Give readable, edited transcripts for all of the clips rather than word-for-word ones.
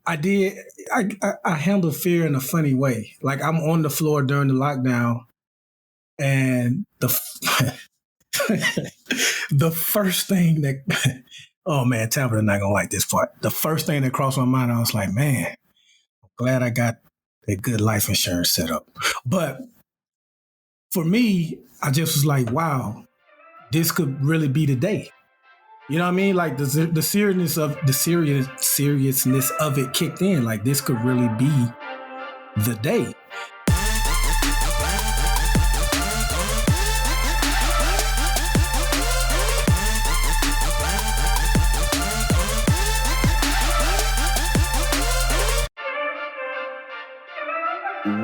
I did. I handled fear in a funny way. Like I'm on the floor during the lockdown, and the first thing that, oh man, Tabitha not gonna like this part. The first thing that crossed my mind, I was like, man, I'm glad I got a good life insurance set up. But for me, I just was like, wow, this could really be the day. You know what I mean? Like the seriousness of it kicked in. Like this could really be the day.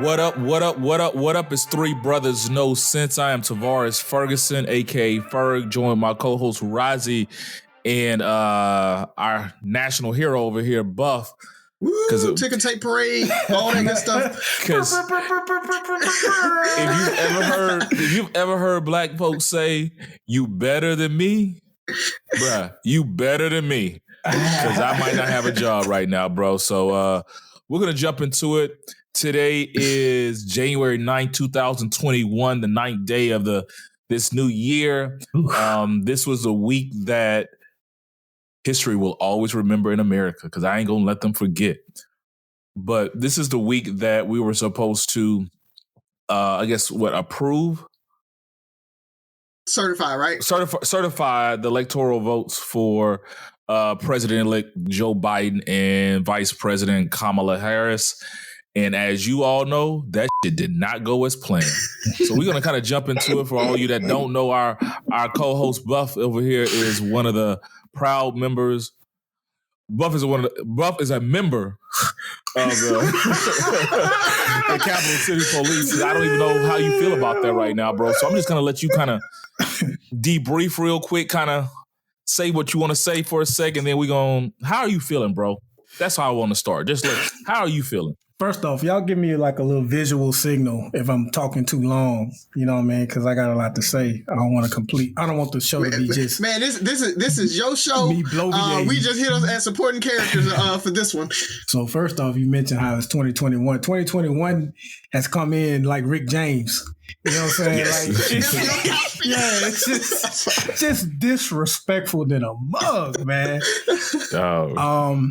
What up, what up, what up, what up? It's Three Brothers No Sense. I am Tavares Ferguson, a.k.a. Ferg, joined my co-host Razi and our national hero over here, Buff. Woo, ticker tape parade, all that good stuff. Because if you've ever heard black folks say, you better than me, bruh, you better than me. Because I might not have a job right now, bro. So we're going to jump into it. Today is January 9th, 2021, the 9th day of this new year. This was a week that history will always remember in America because I ain't going to let them forget. But this is the week that we were supposed to, approve? Certify, right? Certify the electoral votes for President-elect Joe Biden and Vice President Kamala Harris. And as you all know, that shit did not go as planned. So we're going to kind of jump into it. For all of you that don't know, our co-host Buff over here is one of the proud members. Buff is a member of the Capital City Police. I don't even know how you feel about that right now, bro. So I'm just going to let you kind of debrief real quick, kind of say what you want to say for a second. Then how are you feeling, bro? That's how I want to start. How are you feeling? First off, y'all give me like a little visual signal if I'm talking too long, you know what I mean? Because I got a lot to say. I don't want the show to be just... Man, this is your show. Me bloviating. We just hit us as supporting characters for this one. So first off, you mentioned how it's 2021. 2021 has come in like Rick James. You know what I'm saying? Yes. It's just disrespectful than a mug, man. Oh.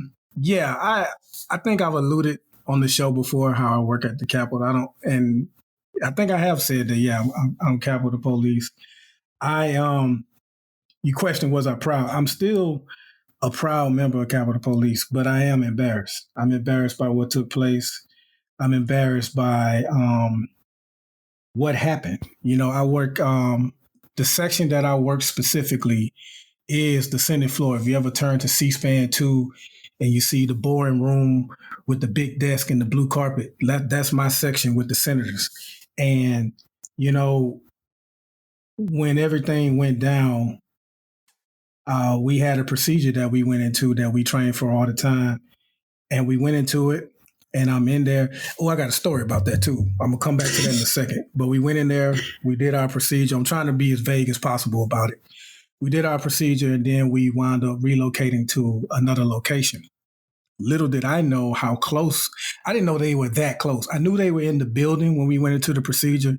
I think I've alluded on the show before how I work at the Capitol. I think I have said that, yeah, I'm Capitol Police. You questioned, was I proud? I'm still a proud member of Capitol Police, but I am embarrassed. I'm embarrassed by what took place. I'm embarrassed by what happened. You know, I work, the section that I work specifically is the Senate floor. If you ever turn to C-SPAN 2 and you see the boring room with the big desk and the blue carpet, that's my section with the senators. And, you know, when everything went down, we had a procedure that we went into that we trained for all the time. And we went into it, and I'm in there. Oh, I got a story about that too. I'm gonna come back to that in a second. But we went in there, we did our procedure. I'm trying to be as vague as possible about it. We did our procedure, and then we wound up relocating to another location. Little did I know how close. I didn't know they were that close. I knew they were in the building when we went into the procedure.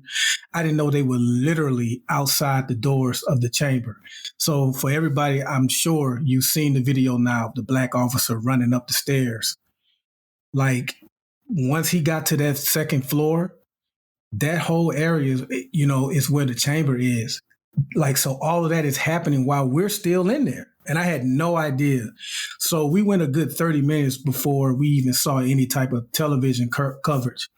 I didn't know they were literally outside the doors of the chamber. So for everybody, I'm sure you've seen the video now of the black officer running up the stairs. Like, once he got to that second floor, that whole area, you know, is where the chamber is. Like, so all of that is happening while we're still in there. And I had no idea. So we went a good 30 minutes before we even saw any type of television coverage.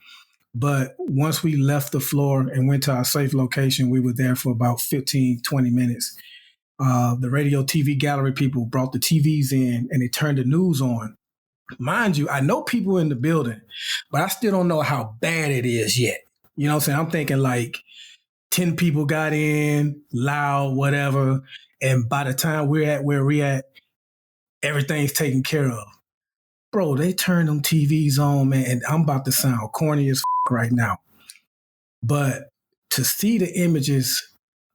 But once we left the floor and went to our safe location, we were there for about 15, 20 minutes. The radio TV gallery people brought the TVs in and they turned the news on. Mind you, I know people in the building, but I still don't know how bad it is yet. You know what I'm saying? I'm thinking like 10 people got in, loud, whatever. And by the time we're at where we're at, everything's taken care of. Bro, they turned them TVs on, man, and I'm about to sound corny as right now. But to see the images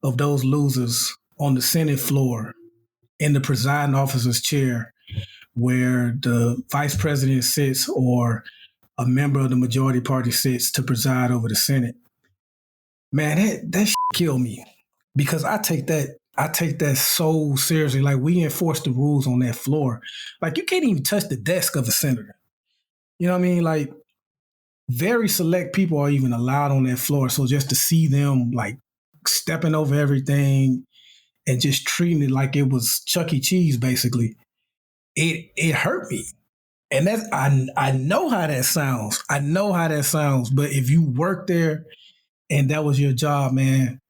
of those losers on the Senate floor in the presiding officer's chair where the vice president sits or a member of the majority party sits to preside over the Senate. Man, that killed me because I take that so seriously. Like, we enforce the rules on that floor. Like, you can't even touch the desk of a senator. You know what I mean? Like, very select people are even allowed on that floor. So just to see them like stepping over everything and just treating it like it was Chuck E. Cheese, basically, it hurt me. And that's I know how that sounds. I know how that sounds. But if you work there and that was your job, man,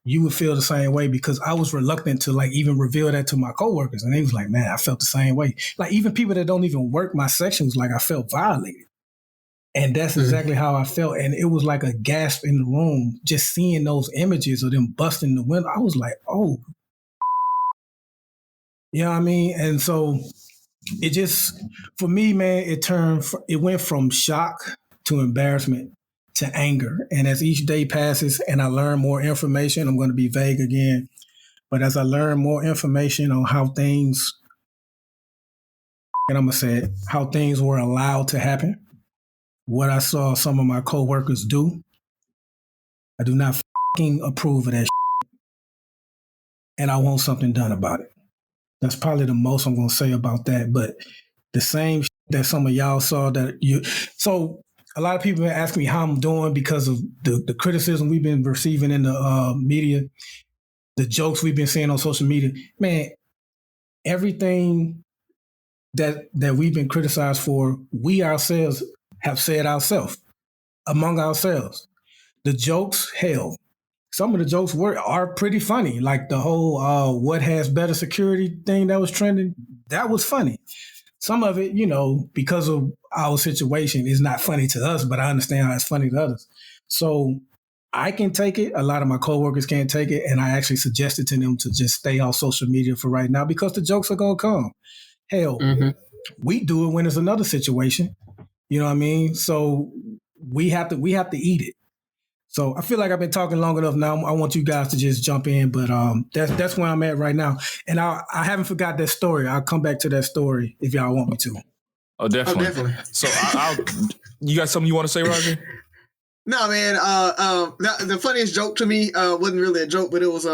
you would feel the same way, because I was reluctant to like even reveal that to my coworkers. And they was like, man, I felt the same way. Like, even people that don't even work my section was like, I felt violated. And that's exactly how I felt. And it was like a gasp in the room, just seeing those images of them busting the window. I was like, oh, you know what I mean? And so it just, for me, man, it went from shock to embarrassment to anger. And as each day passes and I learn more information, I'm going to be vague again, but as I learn more information on how things, and I'm going to say it, how things were allowed to happen, what I saw some of my coworkers do, I do not approve of that and I want something done about it. That's probably the most I'm going to say about that. But the same that some of y'all saw so a lot of people have asked me how I'm doing because of the criticism we've been receiving in the media, the jokes we've been seeing on social media. Man, everything that we've been criticized for, we ourselves have said ourselves, among ourselves. The jokes, hell, some of the jokes are pretty funny. Like the whole what has better security thing that was trending, that was funny. Some of it, because of our situation, is not funny to us, but I understand how it's funny to others. So I can take it. A lot of my coworkers can't take it. And I actually suggested to them to just stay off social media for right now, because the jokes are going to come. Hell, we do it when it's another situation. You know what I mean? So we have to eat it. So I feel like I've been talking long enough now. I want you guys to just jump in, but that's where I'm at right now. And I haven't forgot that story. I'll come back to that story if y'all want me to. Oh, definitely. So you got something you want to say, Razi? No, man. The funniest joke to me wasn't really a joke, but it was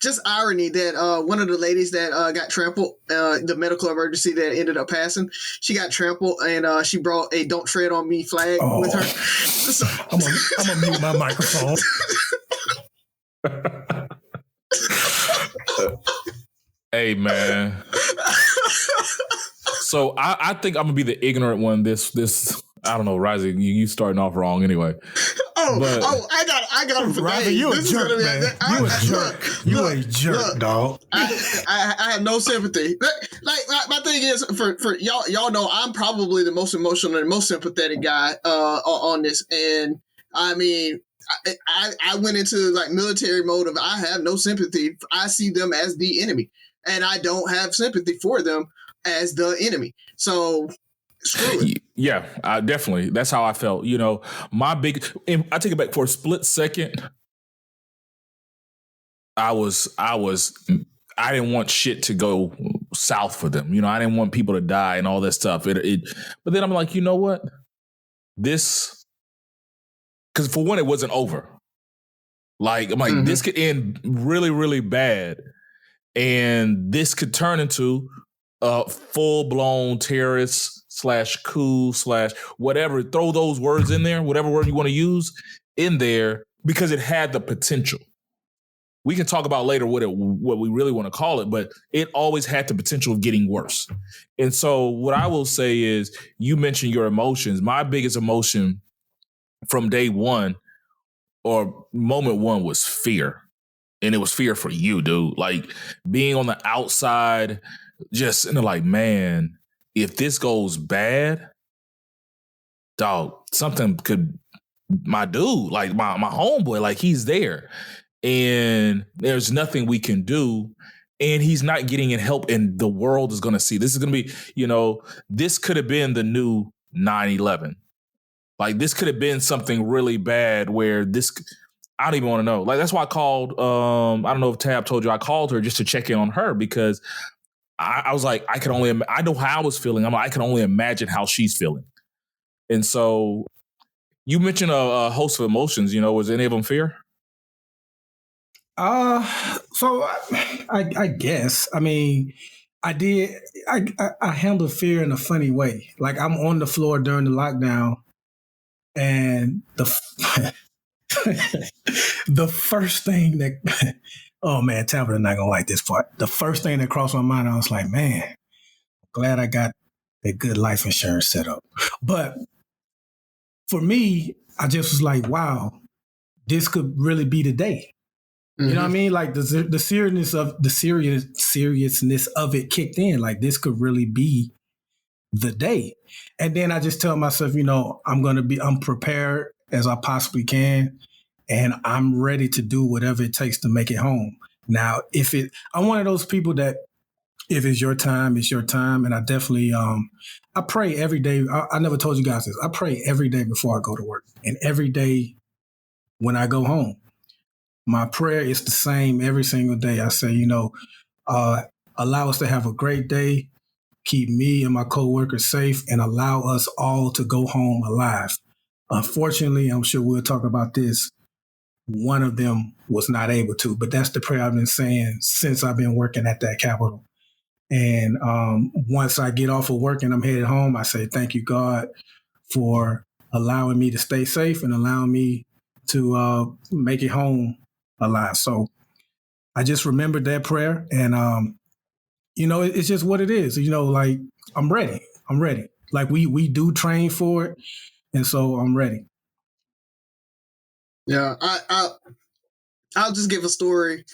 just irony that one of the ladies that got trampled, the medical emergency that ended up passing, she got trampled, and she brought a "Don't Tread on Me" flag with her. So, I'm gonna mute my microphone. Hey, man. So I think I'm gonna be the ignorant one. This I don't know, Razi. You starting off wrong anyway. I got him for Razi, you a jerk, man. You a jerk. You a jerk, dog. I have no sympathy. Like my thing is, for y'all know I'm probably the most emotional and most sympathetic guy on this, and I mean. I went into like military mode of I have no sympathy. I see them as the enemy, and I don't have sympathy for them as the enemy. So screw it. Yeah, definitely. That's how I felt. I take it back for a split second. I didn't want shit to go south for them. I didn't want people to die and all that stuff. But then I'm like, you know what? Because for one, it wasn't over. Like, I'm like, this could end really, really bad. And this could turn into a full-blown terrorist /coup/ whatever. Throw those words in there, whatever word you want to use in there, because it had the potential. We can talk about later what we really want to call it, but it always had the potential of getting worse. And so what I will say is, you mentioned your emotions. My biggest emotion from day one or moment one was fear. And it was fear for you, dude. Like, being on the outside, just and like, man, if this goes bad, dog, something could, my dude, like my homeboy, like, he's there and there's nothing we can do. And he's not getting in help, and the world is going to see. This is going to be, this could have been the new 9/11. Like, this could have been something really bad where I don't even want to know. Like, that's why I called, I don't know if Tab told you, I called her just to check in on her, because I was like, I know how I was feeling. I can only imagine how she's feeling. And so you mentioned a host of emotions. Was any of them fear? So I guess. I mean, I did. I handled fear in a funny way. Like I'm on the floor during the lockdown, and the first thing that, oh man, Tabitha not gonna like this part. The first thing that crossed my mind, I was like, man, glad I got a good life insurance set up. But for me, I just was like, wow, this could really be the day. You know what I mean? Like the seriousness of it kicked in. Like this could really be the day. And then I just tell myself, I'm prepared as I possibly can, and I'm ready to do whatever it takes to make it home. Now, I'm one of those people that if it's your time, it's your time. And I definitely, I pray every day. I never told you guys this. I pray every day before I go to work, and every day when I go home. My prayer is the same every single day. I say, allow us to have a great day, keep me and my coworkers safe, and allow us all to go home alive. Unfortunately, I'm sure we'll talk about this. One of them was not able to, but that's the prayer I've been saying since I've been working at that Capitol. And once I get off of work and I'm headed home, I say, thank you, God, for allowing me to stay safe and allowing me to make it home alive. So I just remembered that prayer, and it's just what it is. Like I'm ready. Like we do train for it, and so I'm ready. Yeah, I'll just give a story.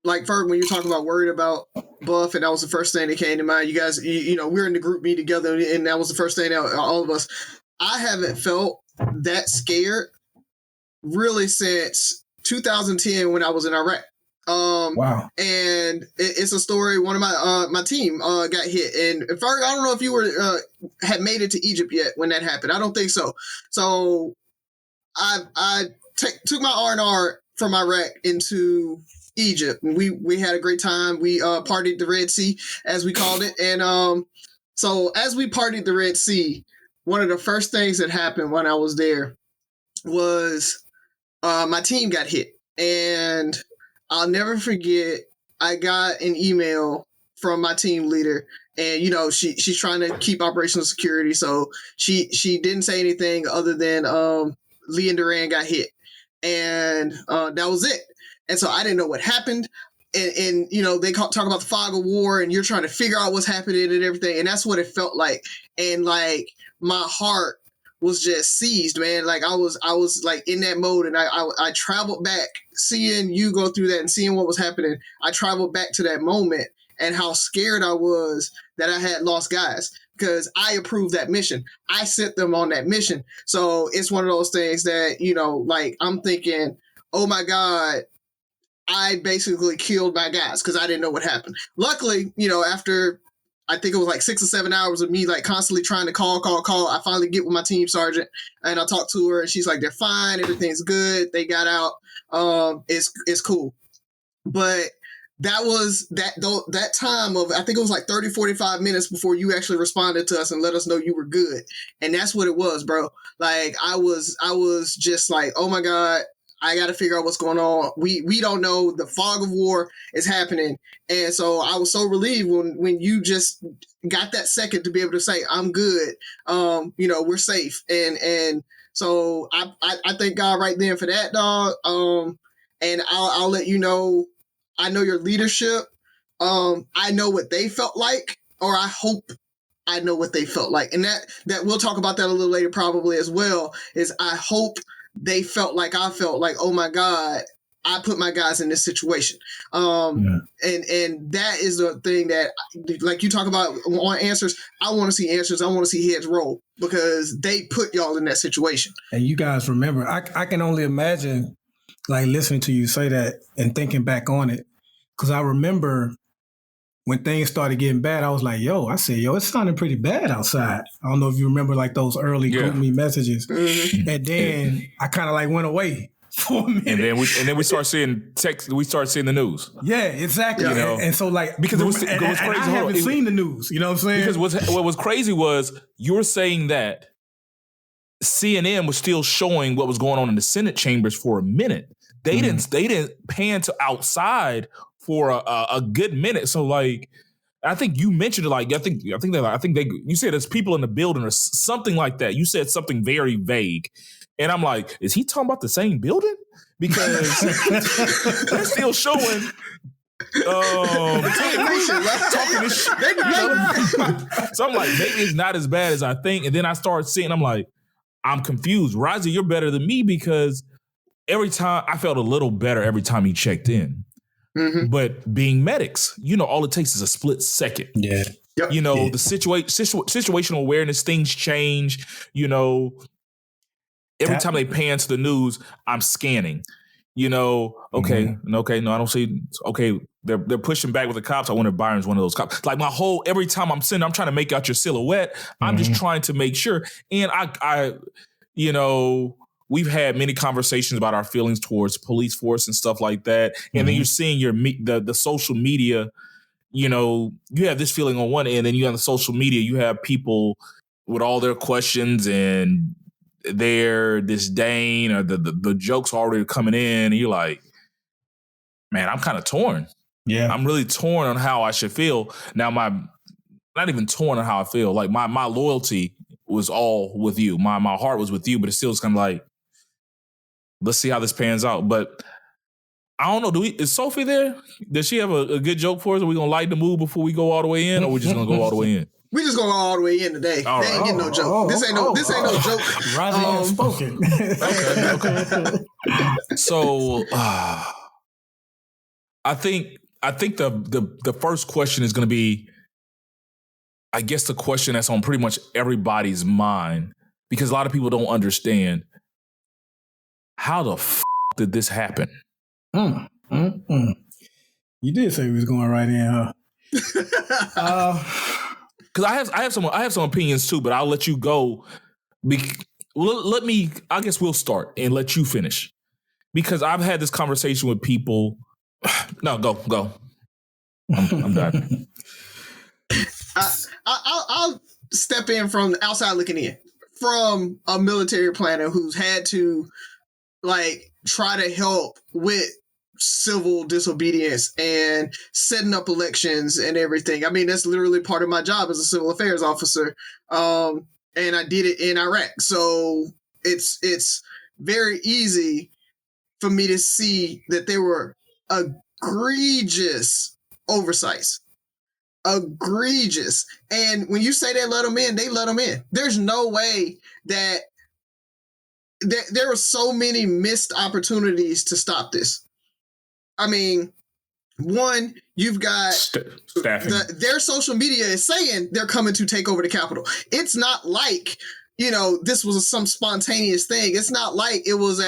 Like Ferg, when you're talking about worried about Buff, and that was the first thing that came to mind. You guys, we're in the group meet together, and that was the first thing that all of us. I haven't felt that scared really since 2010 when I was in Iraq. Wow. And it's a story. One of my team got hit, and Ferg, I don't know if you were had made it to Egypt yet when that happened. I don't think so. So I took my R&R from Iraq into Egypt. We had a great time. We partied the Red Sea, as we called it, and so as we partied the Red Sea, one of the first things that happened when I was there was my team got hit, and I'll never forget. I got an email from my team leader, and she's trying to keep operational security, so she didn't say anything other than Lee and Duran got hit, and that was it. And so I didn't know what happened, and they talk about the fog of war, and you're trying to figure out what's happening and everything, and that's what it felt like, and like my heart was just seized, man. Like I was like in that mode, and I traveled back, seeing you go through that and seeing what was happening. I traveled back to that moment and how scared I was that I had lost guys, because I approved that mission. I sent them on that mission. So it's one of those things that, like I'm thinking, oh my God, I basically killed my guys because I didn't know what happened. Luckily, after I think it was like 6 or 7 hours of me like constantly trying to call. I finally get with my team sergeant, and I talk to her, and she's like, they're fine. Everything's good. They got out. It's cool. But that was that time of, I think it was like 30, 45 minutes before you actually responded to us and let us know you were good. And that's what it was, bro. Like I was just like, oh my God, I got to figure out what's going on. We don't know. The fog of war is happening. And so I was so relieved when you just got that second to be able to say, I'm good. We're safe. And so I thank God right then for that, dog. And I'll let you know, I know your leadership. I know what they felt like, or I hope I know what they felt like. And that we'll talk about that a little later probably as well, is I hope they felt like I felt like, oh my God, I put my guys in this situation. And that is the thing that, like you talk about on answers, I want to see answers. I want to see heads roll, because they put y'all in that situation. And you guys remember, I can only imagine like listening to you say that and thinking back on it. Because I remember when things started getting bad, I was like, it's sounding pretty bad outside. I don't know if you remember like those early group me messages. Mm-hmm. And then I kind of like went away for a minute. And then we start seeing text. We start seeing the news. Yeah, exactly. You know? And so like because it was crazy. I haven't seen the news. You know what I'm saying? Because what was crazy was you were saying that CNN was still showing what was going on in the Senate chambers for a minute. They didn't pan to outside for a good minute. So like, I think you mentioned it. Like, I think you said there's people in the building or something like that. You said something very vague, and I'm like, is he talking about the same building? Because they're still showing. Talking this shit. So I'm like, maybe it's not as bad as I think. And then I started seeing, I'm like, I'm confused. Razi, you're better than me because every time I felt a little better every time he checked in. Mm-hmm. But being medics, all it takes is a split second. Yeah. Yep. The situational awareness, things change. Every time they pan to the news, I'm scanning. No, I don't see. Okay, they're pushing back with the cops. I wonder if Byron's one of those cops. Like every time I'm sitting, I'm trying to make out your silhouette. I'm just trying to make sure. And I we've had many conversations about our feelings towards police force and stuff like that. And then you're seeing the social media, you have this feeling on one end, and you have the social media, you have people with all their questions and their disdain or the jokes already coming in. And you're like, man, I'm kind of torn. Yeah. I'm really torn on how I should feel. Now, not even torn on how I feel. Like my loyalty was all with you. My heart was with you, but it still is kind of like, let's see how this pans out. But I don't know. Is Sophie there? Does she have a good joke for us? Are we going to lighten the mood before we go all the way in, or we just going to go all the way in? We just going all the way in today. They ain't getting no joke. This ain't no joke. Razi has spoken. Okay. So I think the first question is going to be, I guess, the question that's on pretty much everybody's mind, because a lot of people don't understand, how the did this happen? You did say we was going right in, huh? Because I have some opinions too, but I'll let you go. I guess we'll start and let you finish, because I've had this conversation with people. No, go. I'm done. I'll step in from the outside looking in, from a military planner who's had to try to help with civil disobedience and setting up elections and everything. I mean, that's literally part of my job as a civil affairs officer. And I did it in Iraq. So it's very easy for me to see that there were egregious oversights. Egregious. And when you say they let them in, they let them in. There's no way that there were so many missed opportunities to stop this. I mean, one, you've got staffing. Their social media is saying they're coming to take over the Capitol. It's not like, this was some spontaneous thing. It's not like it was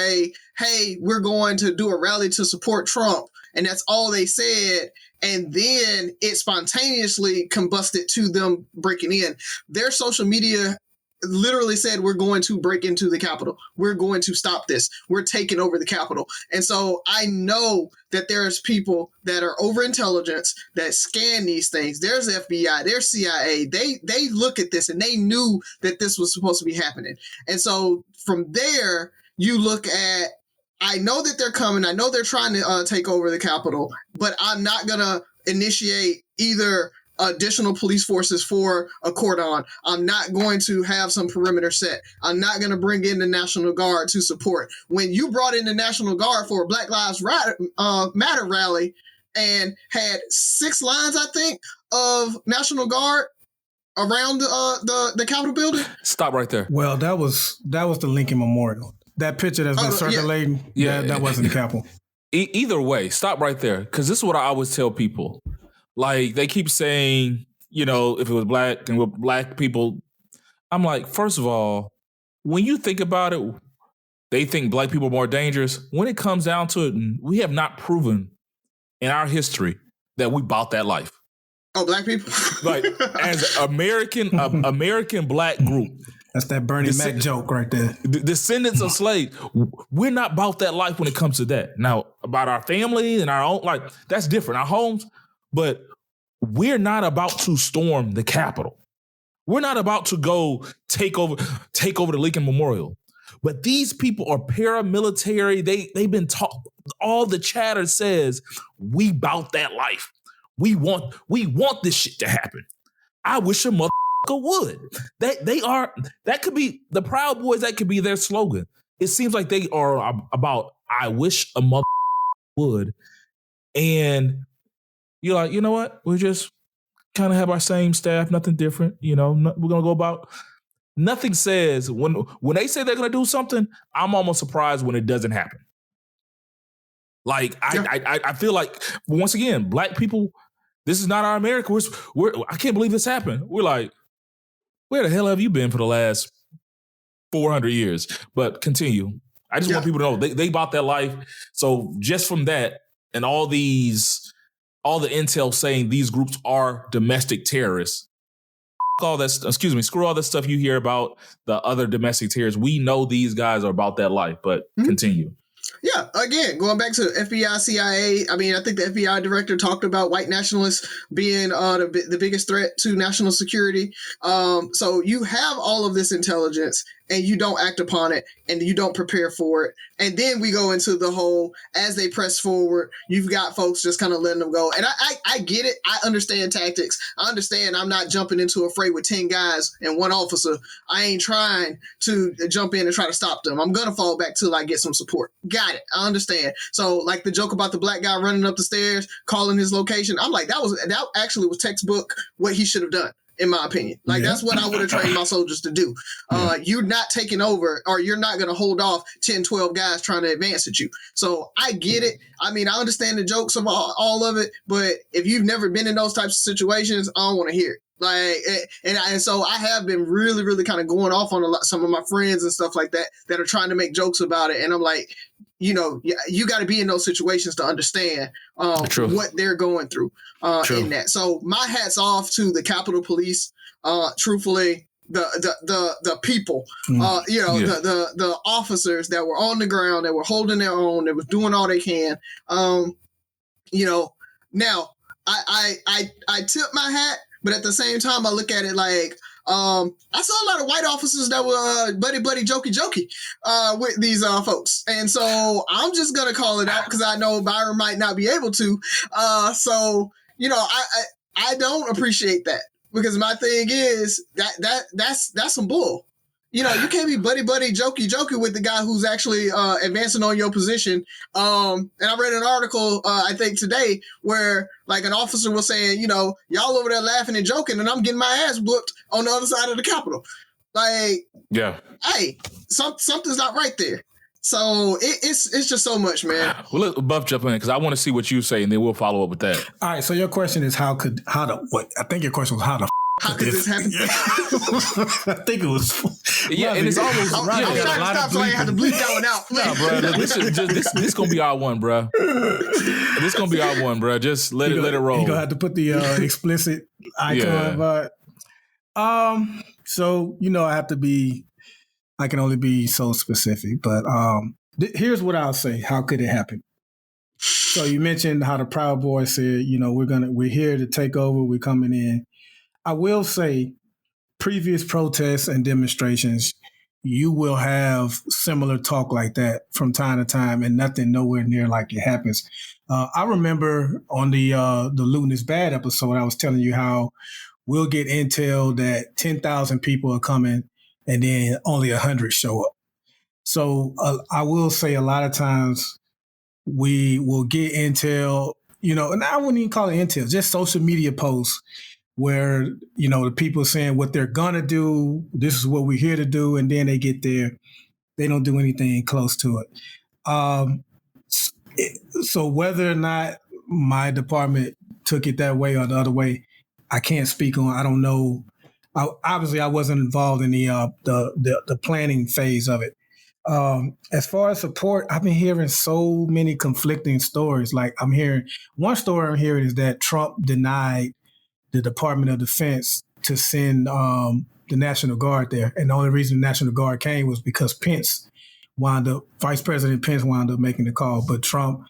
hey, we're going to do a rally to support Trump, and that's all they said. And then it spontaneously combusted to them breaking in. Their social media literally said, we're going to break into the Capitol. We're going to stop this. We're taking over the Capitol. And so I know that there's people that are over intelligence that scan these things. There's FBI, there's CIA. They look at this and they knew that this was supposed to be happening. And so from there, you look at, I know that they're coming. I know they're trying to take over the Capitol, but I'm not going to initiate either additional police forces for a cordon. I'm not going to have some perimeter set. I'm not going to bring in the National Guard to support. When you brought in the National Guard for a Black Lives Matter rally and had 6 lines, I think, of National Guard around the Capitol building. Stop right there. Well, that was the Lincoln Memorial. That picture that's been circulating, that wasn't the Capitol. Either way, stop right there, because this is what I always tell people. Like, they keep saying, if it was black and with black people, I'm like, first of all, when you think about it, they think black people are more dangerous. When it comes down to it, we have not proven in our history that we bought that life. Oh, black people? Like, as American black group, That's that Bernie Mac joke right there. Descendants of slaves. We're not about that life when it comes to that. Now, about our family and our own, like, that's different, our homes, but we're not about to storm the Capitol. We're not about to go take over the Lincoln Memorial. But these people are paramilitary. They've been taught. All the chatter says we bout that life. We want this shit to happen. I wish a motherfucker would. That could be the Proud Boys. That could be their slogan. It seems like they are about I wish a motherfucker would. And you're like, you know what? We just kind of have our same staff, nothing different. You know, we're gonna go about. Nothing says when they say they're gonna do something, I'm almost surprised when it doesn't happen. Like I feel like once again, black people, this is not our America. We're I can't believe this happened. We're like, where the hell have you been for the last 400 years? But continue. I just want people to know they bought their life. So just from that and all the intel saying these groups are domestic terrorists. Screw all that stuff you hear about the other domestic terrorists. We know these guys are about that life, but continue. Yeah, again, going back to FBI, CIA, I mean, I think the FBI director talked about white nationalists being the biggest threat to national security. So you have all of this intelligence and you don't act upon it and you don't prepare for it. And then we go into the whole, as they press forward, you've got folks just kind of letting them go. And I get it. I understand tactics. I understand I'm not jumping into a fray with 10 guys and one officer. I ain't trying to jump in and try to stop them. I'm going to fall back till I get some support. Got it. I understand. So like the joke about the black guy running up the stairs, calling his location. I'm like, that actually was textbook what he should have done. In my opinion, that's what I would have trained my soldiers to do. You're not taking over, or you're not going to hold off 10, 12 guys trying to advance at you. So I get it. I mean, I understand the jokes of all of it, but if you've never been in those types of situations, I don't want to hear it. And so I have been really, really kind of going off on some of my friends and stuff like that are trying to make jokes about it. And I'm like, you know, you got to be in those situations to understand what they're going through in that. So my hat's off to the Capitol Police. Truthfully, the people, the officers that were on the ground, that were holding their own, that was doing all they can. Now I tip my hat. But at the same time, I look at it like I saw a lot of white officers that were buddy, jokey with these folks. And so I'm just going to call it out because I know Byron might not be able to. So, you know, I don't appreciate that because my thing is that's some bull. You know, you can't be buddy, jokey with the guy who's actually advancing on your position. And I read an article, I think today, where like an officer was saying, you know, y'all over there laughing and joking, and I'm getting my ass whooped on the other side of the Capitol. Like, hey, something's not right there. So it's just so much, man. Well, let Buff jump in because I want to see what you say, and then we'll follow up with that. All right. So your question is how your question was how could this happen? I think it was. Yeah, and it's almost. I'm trying to stop so I have to bleep that one out. No, bro. This gonna be our one, bro. This gonna be our one, bro. Just let it roll. You gonna have to put the explicit icon. But so you know, I can only be so specific. But here's what I'll say. How could it happen? So you mentioned how the Proud Boys said, you know, we're here to take over. We're coming in. I will say previous protests and demonstrations, you will have similar talk like that from time to time and nothing nowhere near like it happens. I remember on the Looting is Bad episode, I was telling you how we'll get intel that 10,000 people are coming and then only 100 show up. So I will say a lot of times we will get intel, you know, and I wouldn't even call it intel, just social media posts where, you know, the people saying what they're going to do, this is what we're here to do, and then they get there, they don't do anything close to it. So whether or not my department took it that way or the other way, I can't speak on. I don't know. Obviously, I wasn't involved in the planning phase of it. As far as support, I've been hearing so many conflicting stories. Like one story I'm hearing is that Trump denied the Department of Defense to send the National Guard there. And the only reason the National Guard came was because Vice President Pence wound up making the call. But Trump,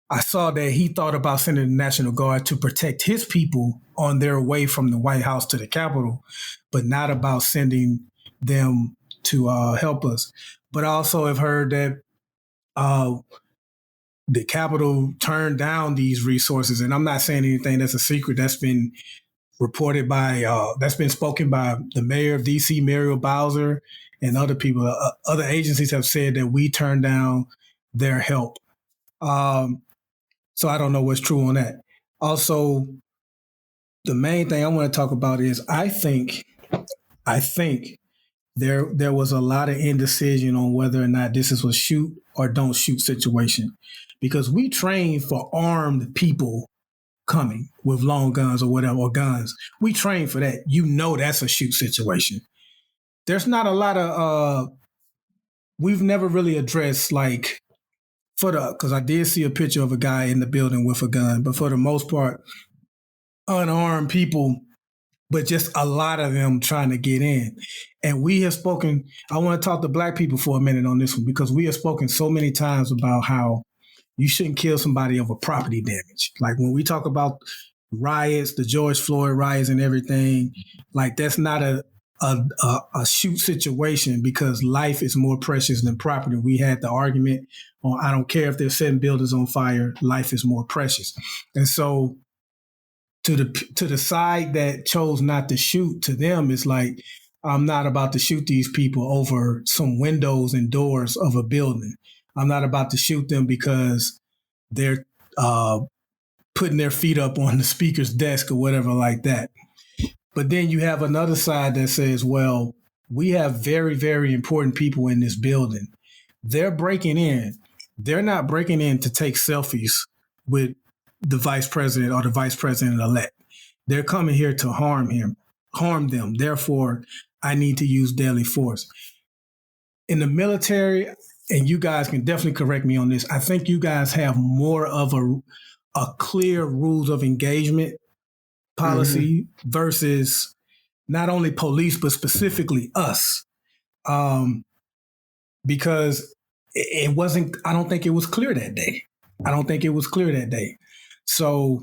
I saw that he thought about sending the National Guard to protect his people on their way from the White House to the Capitol, but not about sending them to help us. But I also have heard that the Capitol turned down these resources. And I'm not saying anything that's a secret. That's been reported that's been spoken by the mayor of D.C., Muriel Bowser, and other people. Other agencies have said that we turned down their help. So I don't know what's true on that. Also, the main thing I want to talk about is I think there was a lot of indecision on whether or not this is a shoot or don't shoot situation, because we train for armed people coming with long guns or whatever, or guns. We train for that. That's a shoot situation. There's not a lot of we've never really addressed because I did see a picture of a guy in the building with a gun, but for the most part, unarmed people, but just a lot of them trying to get in. And we have spoken, I want to talk to Black people for a minute on this one, because we have spoken so many times about how you shouldn't kill somebody over property damage. Like when we talk about riots, the George Floyd riots and everything, like that's not a shoot situation, because life is more precious than property. We had the argument on, I don't care if they're setting buildings on fire, life is more precious. And so to the side that chose not to shoot, to them, it's like, I'm not about to shoot these people over some windows and doors of a building. I'm not about to shoot them because they're putting their feet up on the speaker's desk or whatever like that. But then you have another side that says, well, we have very, very important people in this building. They're breaking in. They're not breaking in to take selfies with the vice president or the vice president-elect. They're coming here to harm them. Therefore, I need to use deadly force. In the military, and you guys can definitely correct me on this, I think you guys have more of a clear rules of engagement policy versus not only police, but specifically us. Because it wasn't, I don't think it was clear that day. So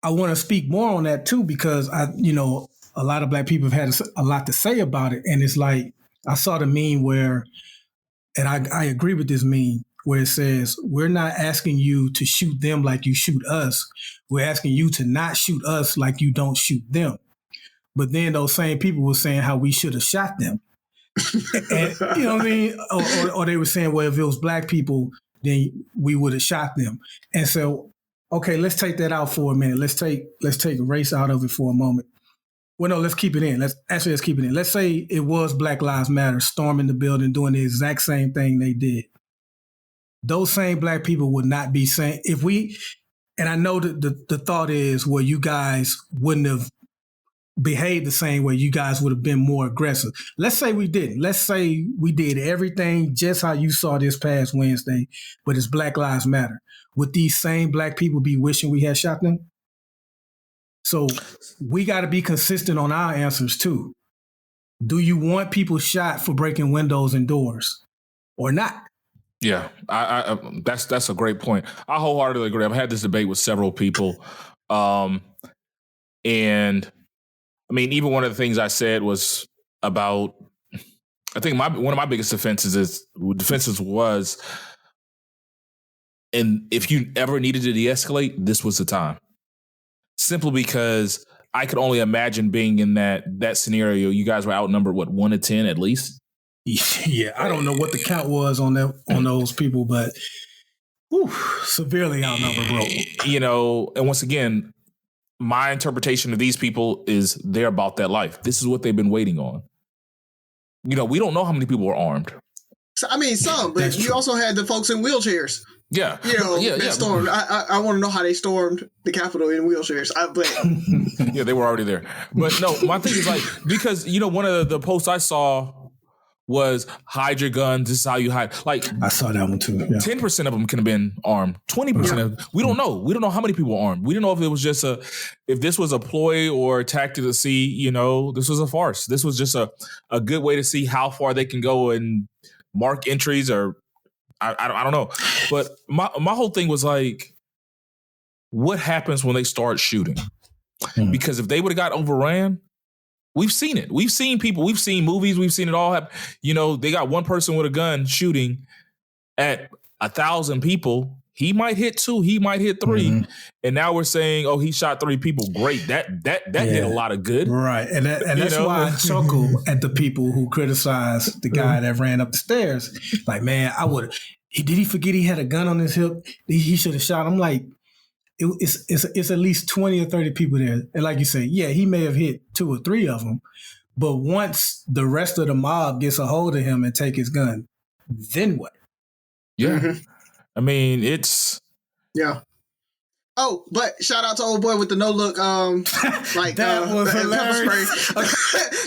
I want to speak more on that too, because a lot of Black people have had a lot to say about it. And it's like, I saw the meme where, and I agree with this meme, where it says, we're not asking you to shoot them like you shoot us. We're asking you to not shoot us like you don't shoot them. But then those same people were saying how we should have shot them. And, you know what I mean? Or they were saying, well, if it was Black people, then we would have shot them. And so, okay, let's take that out for a minute. Let's take race out of it for a moment. Well, no, let's keep it in. Let's keep it in. Let's say it was Black Lives Matter storming the building, doing the exact same thing they did. Those same Black people would not be saying, and I know that the thought is, well, you guys wouldn't have behaved the same way. You guys would have been more aggressive. Let's say we didn't. Let's say we did everything just how you saw this past Wednesday, but it's Black Lives Matter. Would these same Black people be wishing we had shot them? So we got to be consistent on our answers too. Do you want people shot for breaking windows and doors or not? Yeah, I that's a great point. I wholeheartedly agree. I've had this debate with several people. And I mean, even one of the things I said was about, I think one of my biggest defenses was, and if you ever needed to de-escalate, this was the time. Simply because I could only imagine being in that scenario. You guys were outnumbered, 1 to 10 at least? Yeah, I don't know what the count was on those people, but severely outnumbered, bro. And once again, my interpretation of these people is they're about that life. This is what they've been waiting on. We don't know how many people were armed. I mean, some, but you also had the folks in wheelchairs. Yeah. Stormed. I want to know how they stormed the Capitol in wheelchairs. Yeah, they were already there. But no, my thing is because, one of the posts I saw was hide your guns. This is how you hide. Like I saw that one too. Yeah. 10% of them can have been armed. 20% we don't know. We don't know how many people were armed. We don't know if it was just if this was a ploy or a tactic to see, this was a farce. This was just a good way to see how far they can go and mark entries or I don't know. But my whole thing was like, what happens when they start shooting? Because if they would have got overran, we've seen it. We've seen people. We've seen movies. We've seen it all happen. They got one person with a gun shooting at 1,000 people. He might hit 2. He might hit 3. And now we're saying, oh, he shot 3 people. Great. That did a lot of good. Right. And that's why I chuckle at the people who criticize the guy that ran up the stairs. Like, man, did he forget he had a gun on his hip? He should have shot. I'm like, it's at least 20 or 30 people there. And like you say, yeah, he may have hit 2 or 3 of them. But once the rest of the mob gets a hold of him and take his gun, then what? Yeah. I mean, it's... Yeah. Oh, but shout out to old boy with the no look, like that was pepper spray.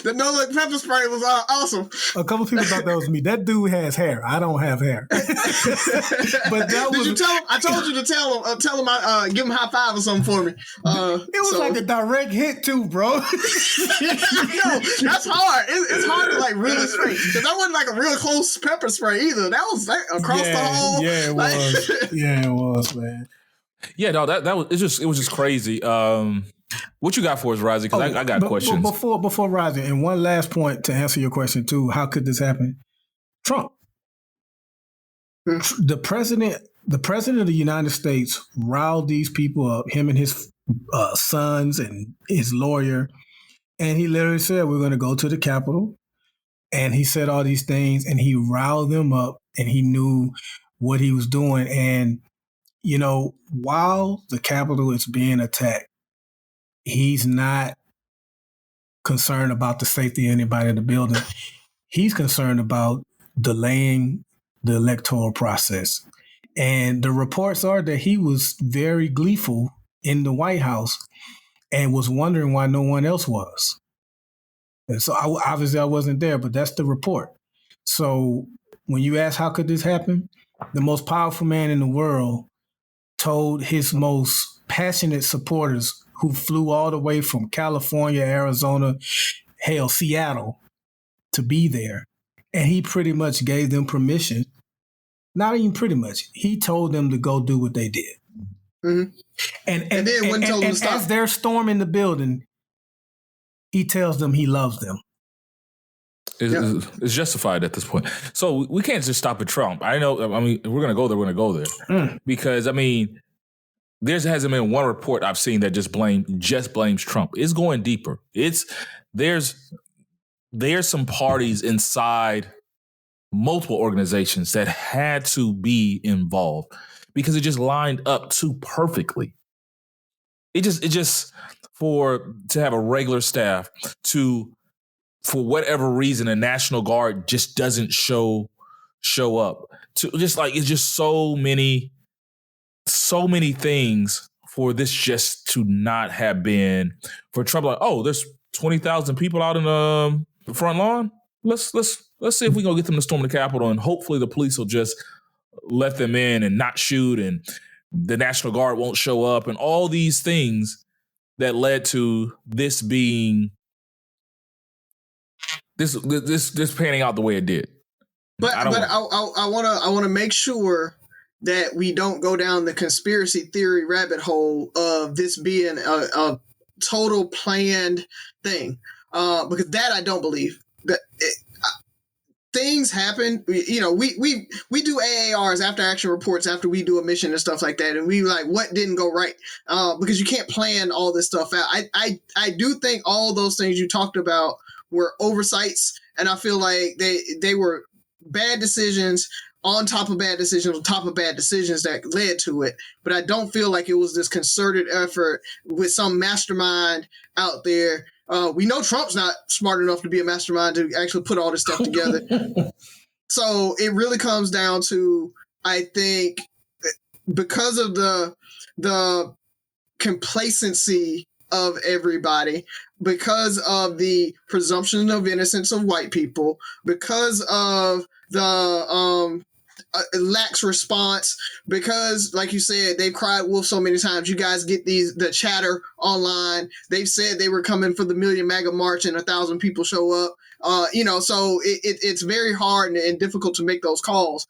The no look pepper spray was awesome. A couple people thought that was me. That dude has hair. I don't have hair. But that Did you tell him? I told you to tell him. I give him a high five or something for me. It was like a direct hit too, bro. No, that's hard. It's hard to like really spray because that wasn't like a real close pepper spray either. That was like across the whole. Yeah, it was. Yeah, it was, man. Yeah, no, that was it was just crazy. What you got for us, Razi? Because I got questions. Before Razi, and one last point to answer your question too. How could this happen? Trump, the president of the United States, riled these people up. Him and his sons and his lawyer, and he literally said, "We're going to go to the Capitol," and he said all these things, and he riled them up, and he knew what he was doing, and. While the Capitol is being attacked, he's not concerned about the safety of anybody in the building. He's concerned about delaying the electoral process. And the reports are that he was very gleeful in the White House and was wondering why no one else was. And so obviously I wasn't there, but that's the report. So when you ask how could this happen, the most powerful man in the world told his most passionate supporters who flew all the way from California, Arizona, hell, Seattle to be there. And he pretty much gave them permission. Not even pretty much. He told them to go do what they did. Mm-hmm. And then when told them to stop. As they're storming the building, he tells them he loves them. It's justified at this point. So we can't just stop at Trump. I know. I mean, if we're going to go there, we're going to go there. Because, I mean, there hasn't been one report I've seen that just blames Trump. It's going deeper. There's some parties inside multiple organizations that had to be involved because it just lined up too perfectly. It just to have a regular staff for whatever reason, the National Guard just doesn't show up. It's just so many things for this just to not have been for Trump. Like, oh, there's 20,000 people out in the front lawn. Let's see if we can get them to storm the Capitol, and hopefully the police will just let them in and not shoot, and the National Guard won't show up, and all these things that led to this being. This panning out the way it did. But I want to make sure that we don't go down the conspiracy theory rabbit hole of this being a total planned thing, because that I don't believe. That things happen. We do AARs, after action reports, after we do a mission and stuff like that, and we like what didn't go right, because you can't plan all this stuff out. I do think all those things you talked about were oversights, and I feel like they were bad decisions on top of bad decisions on top of bad decisions that led to it. But I don't feel like it was this concerted effort with some mastermind out there. We know Trump's not smart enough to be a mastermind to actually put all this stuff together. So it really comes down to, I think, because of the complacency of everybody, because of the presumption of innocence of white people, because of the lax response, because like you said, they've cried wolf so many times. You guys get the chatter online. They've said they were coming for the Million MAGA March and 1,000 people show up. So it's very hard and difficult to make those calls.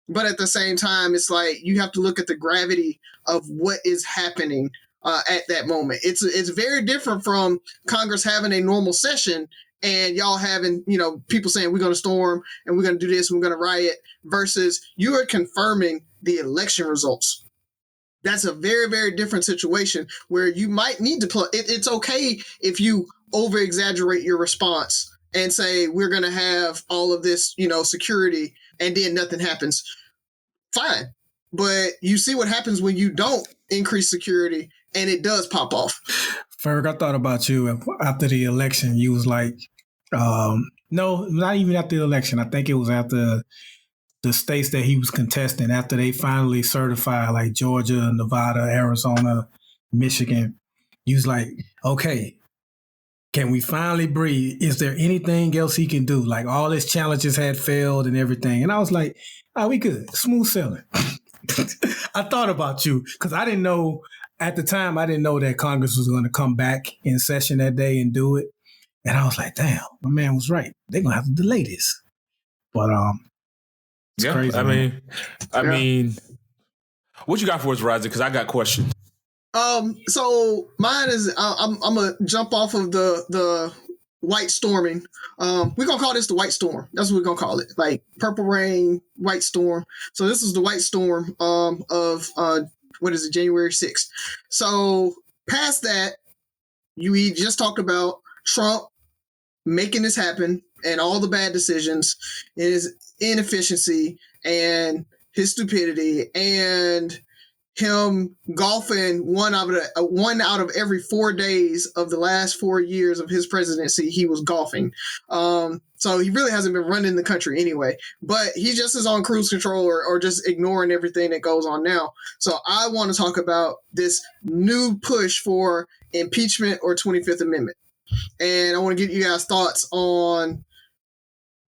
But at the same time, it's like you have to look at the gravity of what is happening at that moment. It's very different from Congress having a normal session and y'all having, people saying we're going to storm and we're going to do this and we're going to riot, versus you are confirming the election results. That's a very, very different situation where you might need to it's okay if you over exaggerate your response and say we're going to have all of this, security, and then nothing happens. Fine. But you see what happens when you don't increase security and it does pop off. Ferg, I thought about you after the election. You was like, no, not even after the election. I think it was after the states that he was contesting, after they finally certified, like Georgia, Nevada, Arizona, Michigan. He was like, okay, can we finally breathe? Is there anything else he can do? Like all his challenges had failed and everything. And I was like, we good. Smooth sailing. I thought about you because I didn't know at the time, I didn't know that Congress was going to come back in session that day and do it. And I was like, damn, my man was right. They're going to have to delay this. But it's crazy. I mean, what you got for us, Razi? Because I got questions. So mine is I'm gonna jump off of the white storming. We're gonna call this the white storm. That's what we're gonna call it. Like purple rain, white storm. So this is the white storm of January 6th. So past that, we just talked about Trump making this happen and all the bad decisions, and his inefficiency and his stupidity and him golfing one out of every 4 days of the last 4 years of his presidency. He was golfing. So he really hasn't been running the country anyway, but he just is on cruise control or just ignoring everything that goes on now. So I want to talk about this new push for impeachment or 25th Amendment. And I want to get you guys thoughts on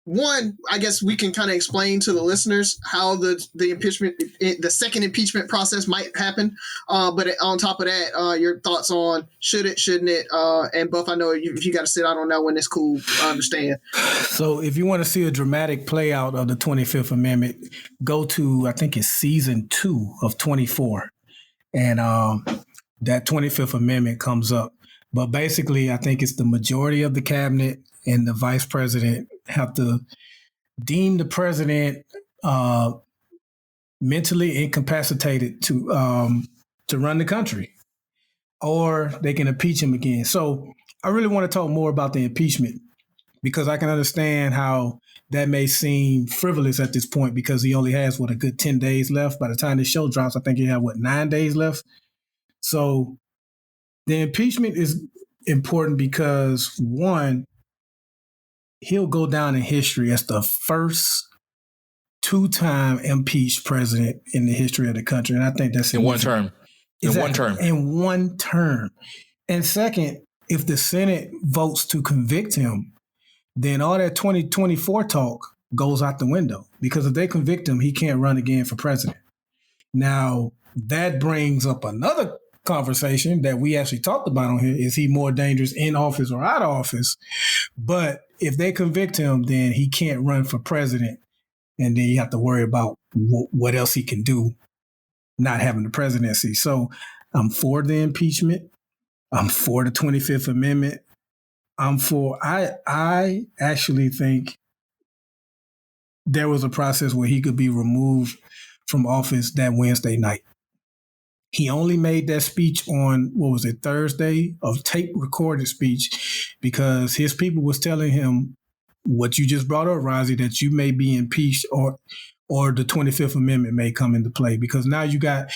one. I guess we can kind of explain to the listeners how the impeachment, the second impeachment process might happen. But on top of that, your thoughts on should it, shouldn't it? And Buff, I know if you got to sit out on that one, it's cool. I understand. So if you want to see a dramatic play out of the 25th Amendment, go to, I think it's season 2 of 24. And that 25th Amendment comes up. But basically, I think it's the majority of the cabinet and the vice president have to deem the president mentally incapacitated to run the country, or they can impeach him again. So I really want to talk more about the impeachment because I can understand how that may seem frivolous at this point because he only has, a good 10 days left. By the time the show drops, I think he have, 9 days left. So the impeachment is important because, one, he'll go down in history as the first 2-time impeached president in the history of the country. And I think that's in one term. Exactly. In one term. And second, if the Senate votes to convict him, then all that 2024 talk goes out the window because if they convict him, he can't run again for president. Now, that brings up another conversation that we actually talked about on here. Is he more dangerous in office or out of office? But if they convict him, then he can't run for president. And then you have to worry about what else he can do not having the presidency. So I'm for the impeachment. I'm for the 25th Amendment. I actually think there was a process where he could be removed from office that Wednesday night. He only made that speech on, Thursday, of tape recorded speech because his people was telling him what you just brought up, Razi, that you may be impeached or the 25th Amendment may come into play because now you got,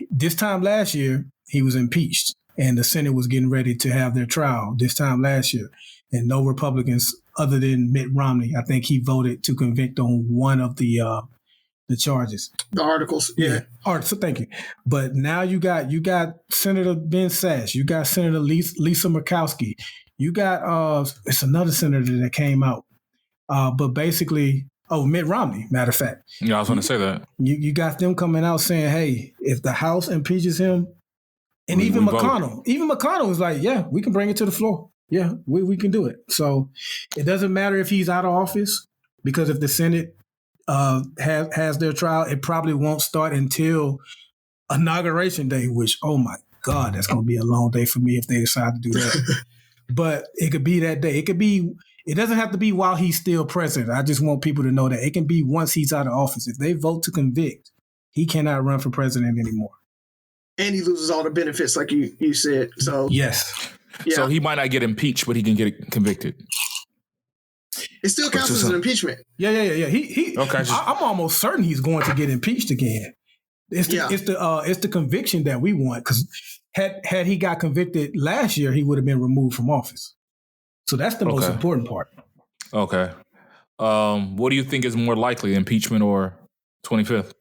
this time last year, he was impeached and the Senate was getting ready to have their trial this time last year. And no Republicans other than Mitt Romney, I think he voted to convict on one of the charges. The articles. Yeah. All right, so thank you. But now you got Senator Ben Sasse, you got Senator Lisa Murkowski, You got it's another senator that came out, but basically, Mitt Romney. Matter of fact, Yeah, I was going to say that. You got them coming out saying, "Hey, if the House impeaches him," and even McConnell was like, "Yeah, we can bring it to the floor. Yeah, we can do it." So it doesn't matter if he's out of office, because if the Senate has their trial, it probably won't start until Inauguration Day, which, oh my God, that's going to be a long day for me if they decide to do that. But it could be that day. It doesn't have to be while he's still president. I just want people to know that it can be once he's out of office. If they vote to convict, he cannot run for president anymore. And he loses all the benefits, like you said. So yes. Yeah. So he might not get impeached, but he can get convicted. It still counts as an impeachment. Yeah. Okay. I'm almost certain he's going to get impeached again. It's the conviction that we want, because had he got convicted last year, he would have been removed from office. So that's the most important part. Okay. What do you think is more likely, impeachment or 25th?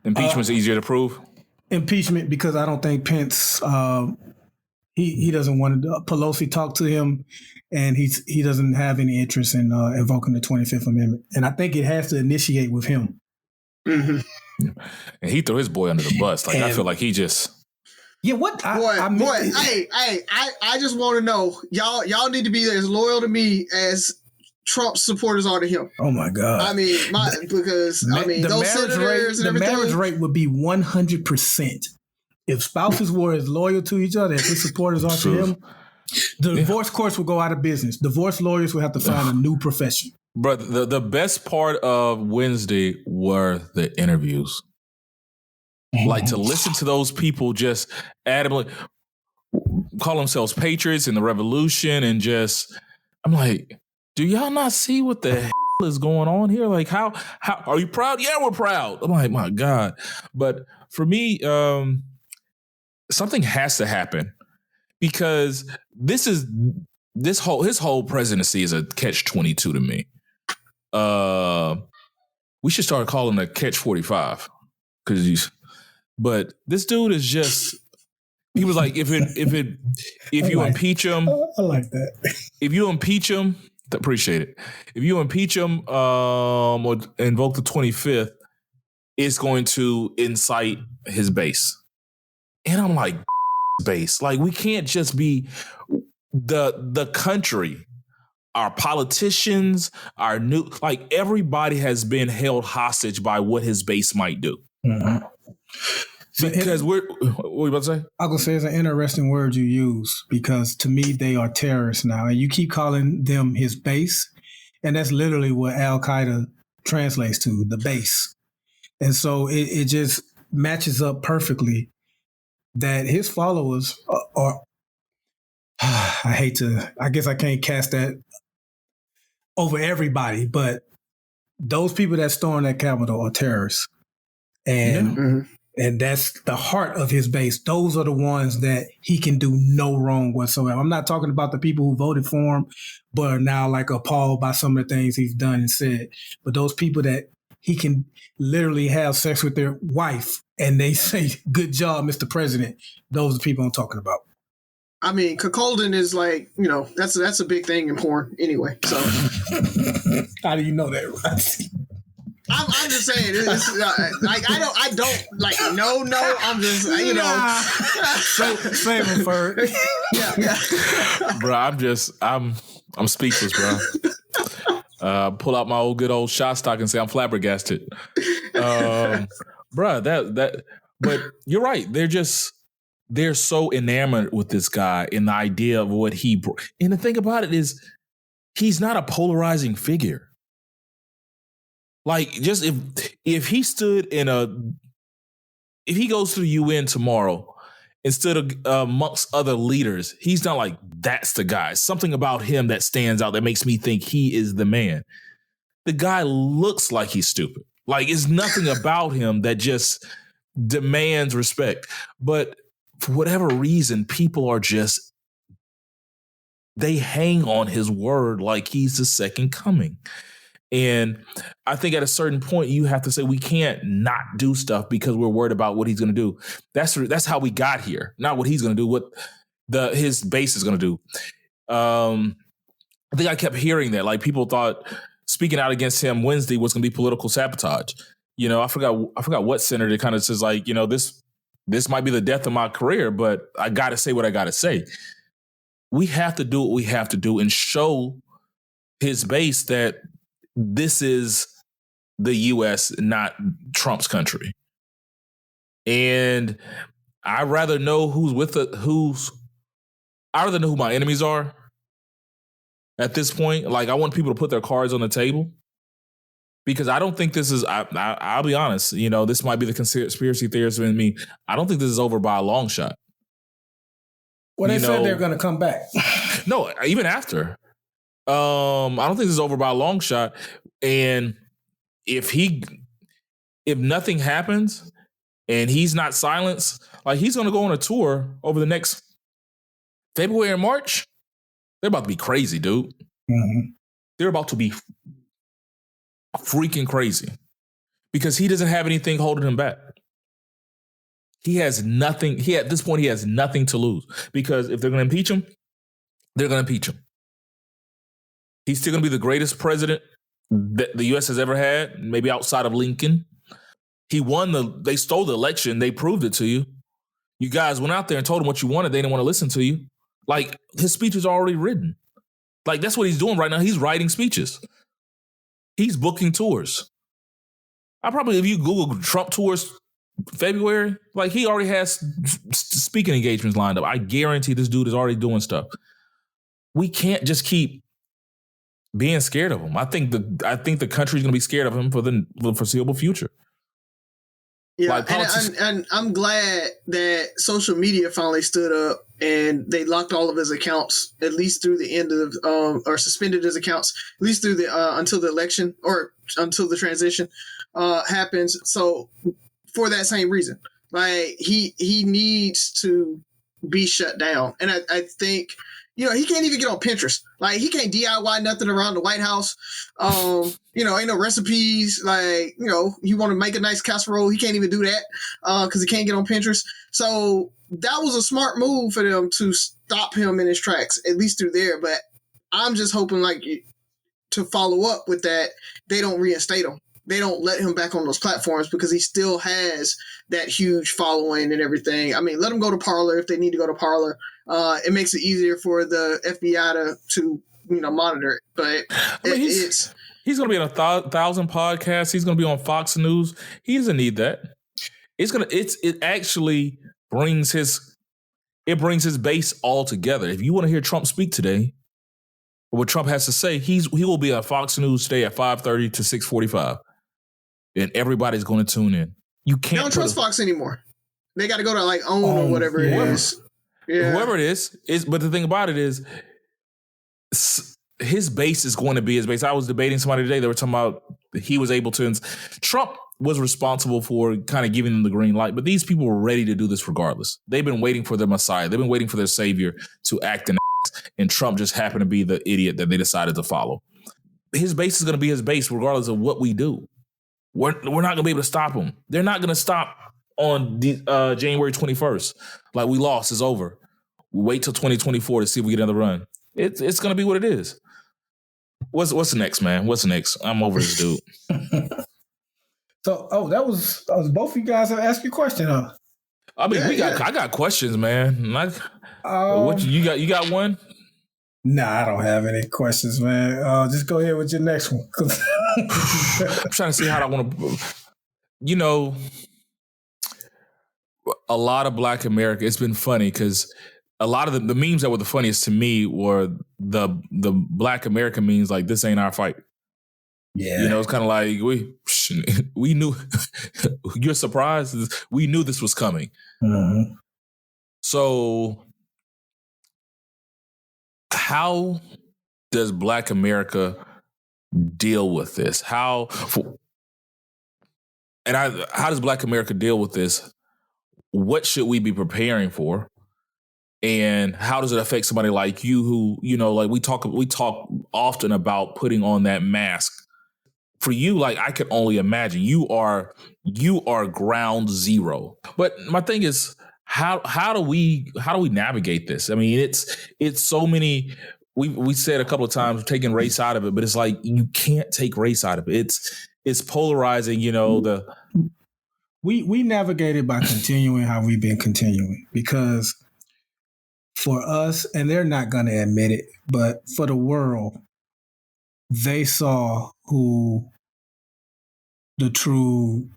Impeachment's easier to prove? Impeachment, because I don't think Pence, he doesn't want to. Pelosi talked to him, and he doesn't have any interest in invoking the 25th Amendment. And I think it has to initiate with him. Mm-hmm. And he threw his boy under the bus. I feel like he just... Yeah, what? I just want to know, y'all need to be as loyal to me as Trump's supporters are to him. Oh my God! I mean, those senators and everything. The marriage rate would be 100% if spouses were as loyal to each other as his supporters are to him. The divorce courts would go out of business. Divorce lawyers would have to find a new profession. But the best part of Wednesday were the interviews. Like, to listen to those people just adamantly call themselves patriots in the revolution, and just, I'm like, do y'all not see what the hell is going on here? Like, how are you proud? Yeah, we're proud. I'm like, my God. But for me, something has to happen, because his whole presidency is a catch-22 to me. We should start calling it catch-45, but this dude is just, he was like, if you impeach him, I like that. If you impeach him, appreciate it. If you impeach him or invoke the 25th, it's going to incite his base. And I'm like, base. Like, we can't just be the country. Our politicians, everybody has been held hostage by what his base might do. Mm-hmm. Because what were you about to say? I was going to say, it's an interesting word you use, because to me, they are terrorists now. And you keep calling them his base. And that's literally what Al-Qaeda translates to, the base. And so it just matches up perfectly that his followers are, I guess I can't cast that over everybody, but those people that stormed that Capitol are terrorists. And and that's the heart of his base. Those are the ones that he can do no wrong whatsoever. I'm not talking about the people who voted for him, but are now appalled by some of the things he's done and said. But those people that he can literally have sex with their wife and they say, "Good job, Mr. President." Those are the people I'm talking about. I mean, cuckolding is that's a big thing in porn anyway. So how do you know that, Razi? I'm just saying. It's, I don't no. I'm just Same with Ferg. Yeah. Bro, I'm speechless, bro. Pull out my good old shot stock and say I'm flabbergasted. Bro, but you're right. They're so enamored with this guy and the idea of what he brought. And the thing about it is, he's not a polarizing figure. Like, just if he stood if he goes to the UN tomorrow and stood amongst other leaders, he's not like, that's the guy. Something about him that stands out that makes me think he is the man. The guy looks like he's stupid. Like, it's nothing about him that just demands respect. But for whatever reason, people are just, they hang on his word like he's the second coming. And I think at a certain point, you have to say, we can't not do stuff because we're worried about what he's going to do. That's how we got here, not what he's going to do, what his base is going to do. I think I kept hearing that. Like people thought speaking out against him Wednesday was going to be political sabotage. You know, I forgot what senator kind of says like, you know, this might be the death of my career, but I got to say what I got to say. We have to do what we have to do and show his base that this is the U.S., not Trump's country. And I'd rather know I'd rather know who my enemies are at this point. Like, I want people to put their cards on the table because I don't think this is, I'll be honest, you know, this might be the conspiracy theorist in me. I don't think this is over by a long shot. Well, they said they're going to come back. No, even after. I don't think this is over by a long shot. And if nothing happens and he's not silenced, like he's going to go on a tour over the next February and March. They're about to be crazy, dude. Mm-hmm. They're about to be freaking crazy because he doesn't have anything holding him back. He has nothing. At this point, he has nothing to lose because if they're going to impeach him, they're going to impeach him. He's still going to be the greatest president that the U.S. has ever had, maybe outside of Lincoln. They stole the election. They proved it to you. You guys went out there and told him what you wanted. They didn't want to listen to you. Like, his speech is already written. Like, that's what he's doing right now. He's writing speeches. He's booking tours. If you Google Trump tours February, like he already has speaking engagements lined up. I guarantee this dude is already doing stuff. We can't just keep being scared of him. I think the country's going to be scared of him for the foreseeable future. Yeah, like and I'm glad that social media finally stood up and they locked all of his accounts at least through the end of or suspended his accounts at least through the until the election or until the transition happens. So for that same reason, like he needs to be shut down, and I think. You know, he can't even get on Pinterest. Like, he can't DIY nothing around the White House. You know, ain't no recipes. Like, you know, you want to make a nice casserole. He can't even do that because he can't get on Pinterest. So that was a smart move for them to stop him in his tracks, at least through there. But I'm just hoping, like, to follow up with that, they don't reinstate him. They don't let him back on those platforms because he still has that huge following and everything. I mean, let him go to Parler if they need to go to Parler. It makes it easier for the FBI to monitor it. But he's going to be on 1,000 podcasts. He's going to be on Fox News. He doesn't need that. It actually brings his base all together. If you want to hear Trump speak today, what Trump has to say, he will be on Fox News today at 5:30 to 6:45. And everybody's going to tune in. You can't. They don't trust Fox anymore. They got to go to like OWN or whatever it is. Yeah. Whoever it is. But the thing about it is, his base is going to be his base. I was debating somebody today. They were talking about he was able to. Trump was responsible for kind of giving them the green light, but these people were ready to do this regardless. They've been waiting for their Messiah. They've been waiting for their savior to act and Trump just happened to be the idiot that they decided to follow. His base is going to be his base regardless of what we do. We're not going to be able to stop them. They're not going to stop on January 21st. Like, we lost. It's over. We wait till 2024 to see if we get another run. It's going to be what it is. What's next, man? What's next? I'm over this dude. So, that was both of you guys have asked your question, huh? I mean, I got questions, man. What you got? You got one? Nah, I don't have any questions, man. Just go ahead with your next one. I'm trying to see how I want to, a lot of Black America. It's been funny because a lot of the memes that were the funniest to me were the Black American memes. Like, this ain't our fight. Yeah, it's kind of like we knew. You're surprised. We knew this was coming. Mm-hmm. So, how does Black America deal with this? How does Black America deal with this? What should we be preparing for? And how does it affect somebody like you who, like we talk often about putting on that mask. For you, like, I could only imagine you are ground zero. But my thing is, how do we navigate this? I mean, it's so many we said a couple of times, taking race out of it, but it's like you can't take race out of it. It's polarizing, We navigated by continuing how we've been continuing, because for us, and they're not going to admit it, but for the world, they saw who the true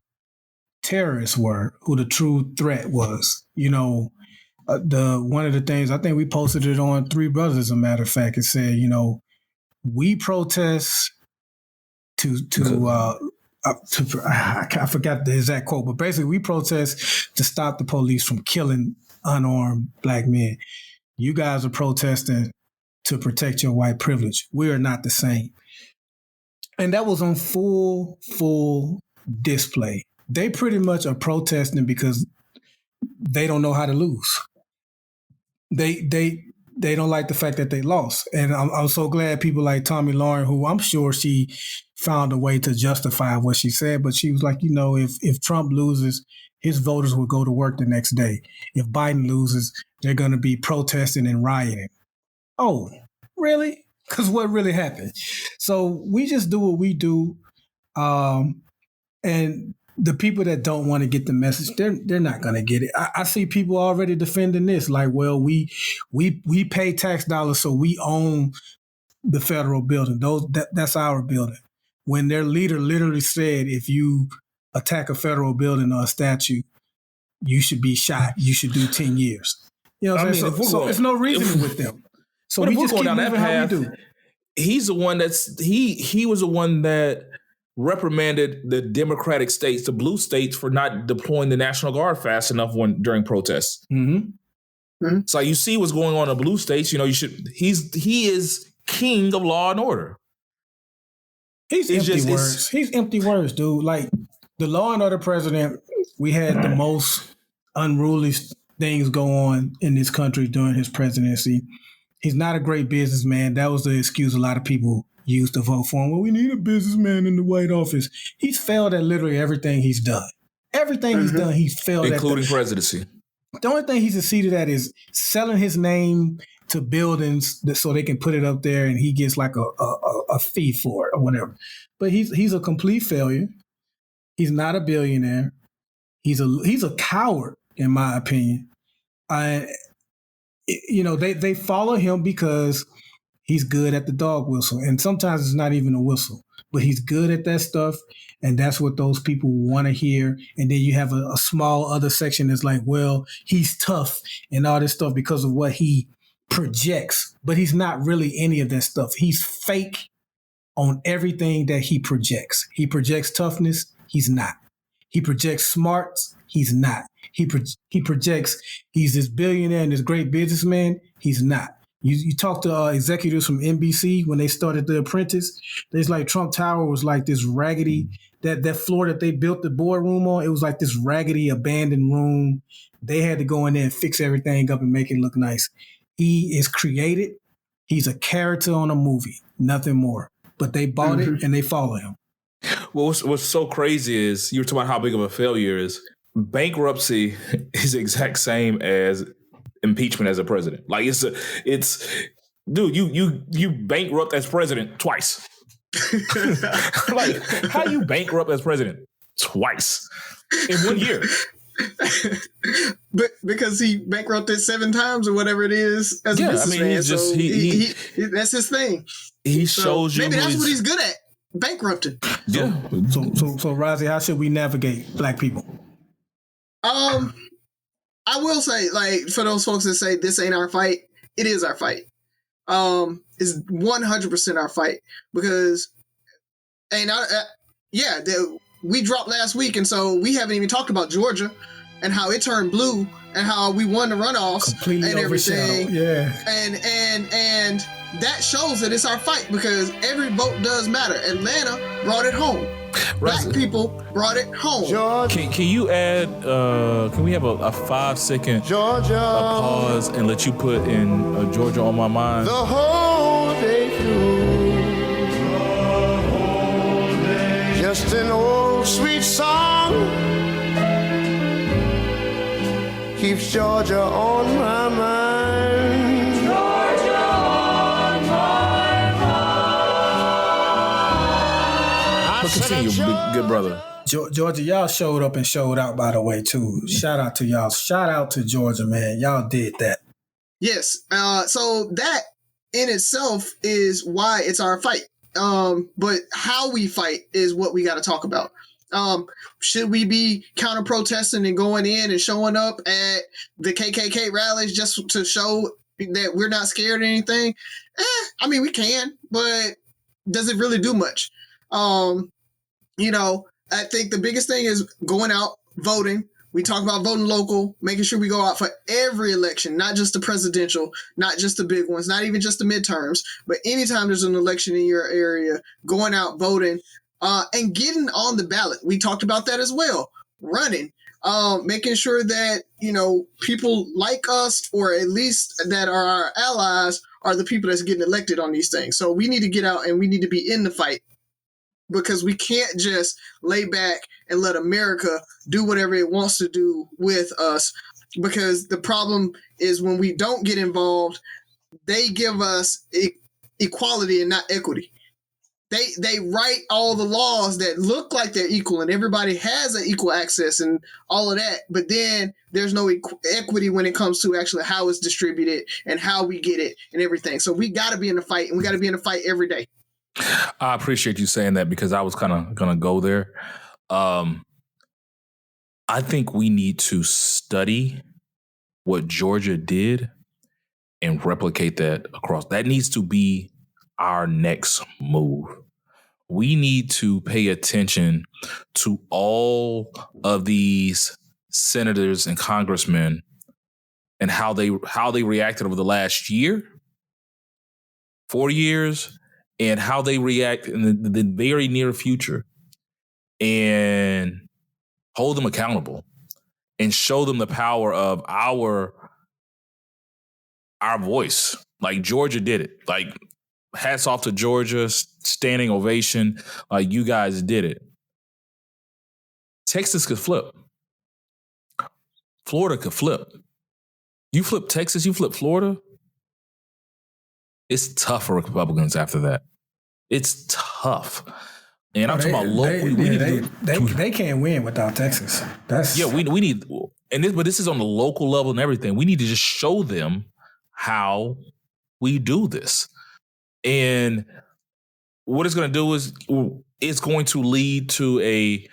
terrorists were, who the true threat was. One of the things, I think we posted it on Three Brothers, as a matter of fact, it said, we protest I forgot the exact quote, but basically we protest to stop the police from killing unarmed black men. You guys are protesting to protect your white privilege. We are not the same. And that was on full display. They pretty much are protesting because they don't know how to lose. They don't like the fact that they lost. And I'm so glad people like Tommy Lauren, who I'm sure she found a way to justify what she said, but she was like, if Trump loses, his voters will go to work the next day. If Biden loses, they're going to be protesting and rioting. Oh, really? Because what really happened? So we just do what we do. And the people that don't want to get the message, they're not going to get it. I see people already defending this, like, well, we pay tax dollars, so we own the federal building. That's our building. When their leader literally said, if you attack a federal building or a statue, you should be shot. You should do 10 years. So it's no reasoning with them. So we just keep moving how we do. He's the one he was the one that reprimanded the Democratic states, the blue states, for not deploying the National Guard fast enough during protests. Mm-hmm. Mm-hmm. So you see what's going on in the blue states. He is king of law and order. He's empty words, dude. Like, the law and order president, we had the most unruly things go on in this country during his presidency. He's not a great businessman. That was the excuse a lot of people used to vote for him. Well, we need a businessman in the White Office. He's failed at literally everything he's done. Everything he's done, he's failed at. Including presidency. The only thing he succeeded at is selling his name to buildings so they can put it up there, and he gets like a fee for it or whatever. But he's a complete failure. He's not a billionaire. He's a coward, in my opinion. They follow him because he's good at the dog whistle. And sometimes it's not even a whistle, but he's good at that stuff. And that's what those people want to hear. And then you have a small other section that's like, well, he's tough and all this stuff because of what he projects. But he's not really any of that stuff. He's fake on everything that he projects. He projects toughness. He's not. He projects smarts. He's not. He projects he's this billionaire and this great businessman. He's not. You talk to executives from NBC when they started The Apprentice. There's like Trump Tower was like this raggedy, that floor that they built the boardroom on. It was like this raggedy abandoned room. They had to go in there and fix everything up and make it look nice. He is created. He's a character on a movie, nothing more. But they bought it and they follow him. Well, what's so crazy is you were talking about how big of a failure is. Bankruptcy is the exact same as impeachment as a president. Like dude, you bankrupt as president twice. Like, how you bankrupt as president twice in 1 year? But because he bankrupted 7 times or whatever it is as a businessman. He's just he that's his thing. He shows you maybe that's what he's good at. Bankrupting. Yeah. So Razi, how should we navigate black people? I will say, like, for those folks that say this ain't our fight, it is our fight. It's 100% our fight because, we dropped last week, and so we haven't even talked about Georgia and how it turned blue and how we won the runoffs completely and everything. Yeah, and that shows that it's our fight because every vote does matter. Atlanta brought it home. Black people brought it home. Can you add? Can we have a 5-second pause and let you put in Georgia on My Mind? The whole day through. Just an old sweet song keeps Georgia on my mind. Georgia on my But continue, good brother. Georgia, y'all showed up and showed out, by the way, too. Shout out to y'all. Shout out to Georgia, man. Y'all did that. Yes. So that in itself is why it's our fight. But how we fight is what we got to talk about. Should we be counter protesting and going in and showing up at the KKK rallies just to show that we're not scared of anything? I mean, we can, but does it really do much? I think the biggest thing is going out, voting. We talk about voting local, making sure we go out for every election, not just the presidential, not just the big ones, not even just the midterms, but anytime there's an election in your area, going out, voting, and getting on the ballot. We talked about that as well. Running, making sure that, people like us, or at least that are our allies, are the people that's getting elected on these things. So we need to get out and we need to be in the fight, because we can't just lay back and let America do whatever it wants to do with us. Because the problem is when we don't get involved, they give us equality and not equity. They write all the laws that look like they're equal and everybody has an equal access and all of that. But then there's no equity when it comes to actually how it's distributed and how we get it and everything. So we got to be in the fight, and we got to be in the fight every day. I appreciate you saying that, because I was kind of going to go there. I think we need to study what Georgia did and replicate that across. That needs to be our next move. We need to pay attention to all of these senators and congressmen and how they reacted over the last year, 4 years, and how they react in the very near future, and hold them accountable and show them the power of our voice. Like Georgia did it. Like, hats off to Georgia, standing ovation. Like, you guys did it. Texas could flip. Florida could flip. You flip Texas, you flip Florida. It's tough for Republicans after that. It's tough. And I'm talking about local. They can't win without Texas. We need, but this is on the local level and everything. We need to just show them how we do this. And what it's going to do is it's going to lead to a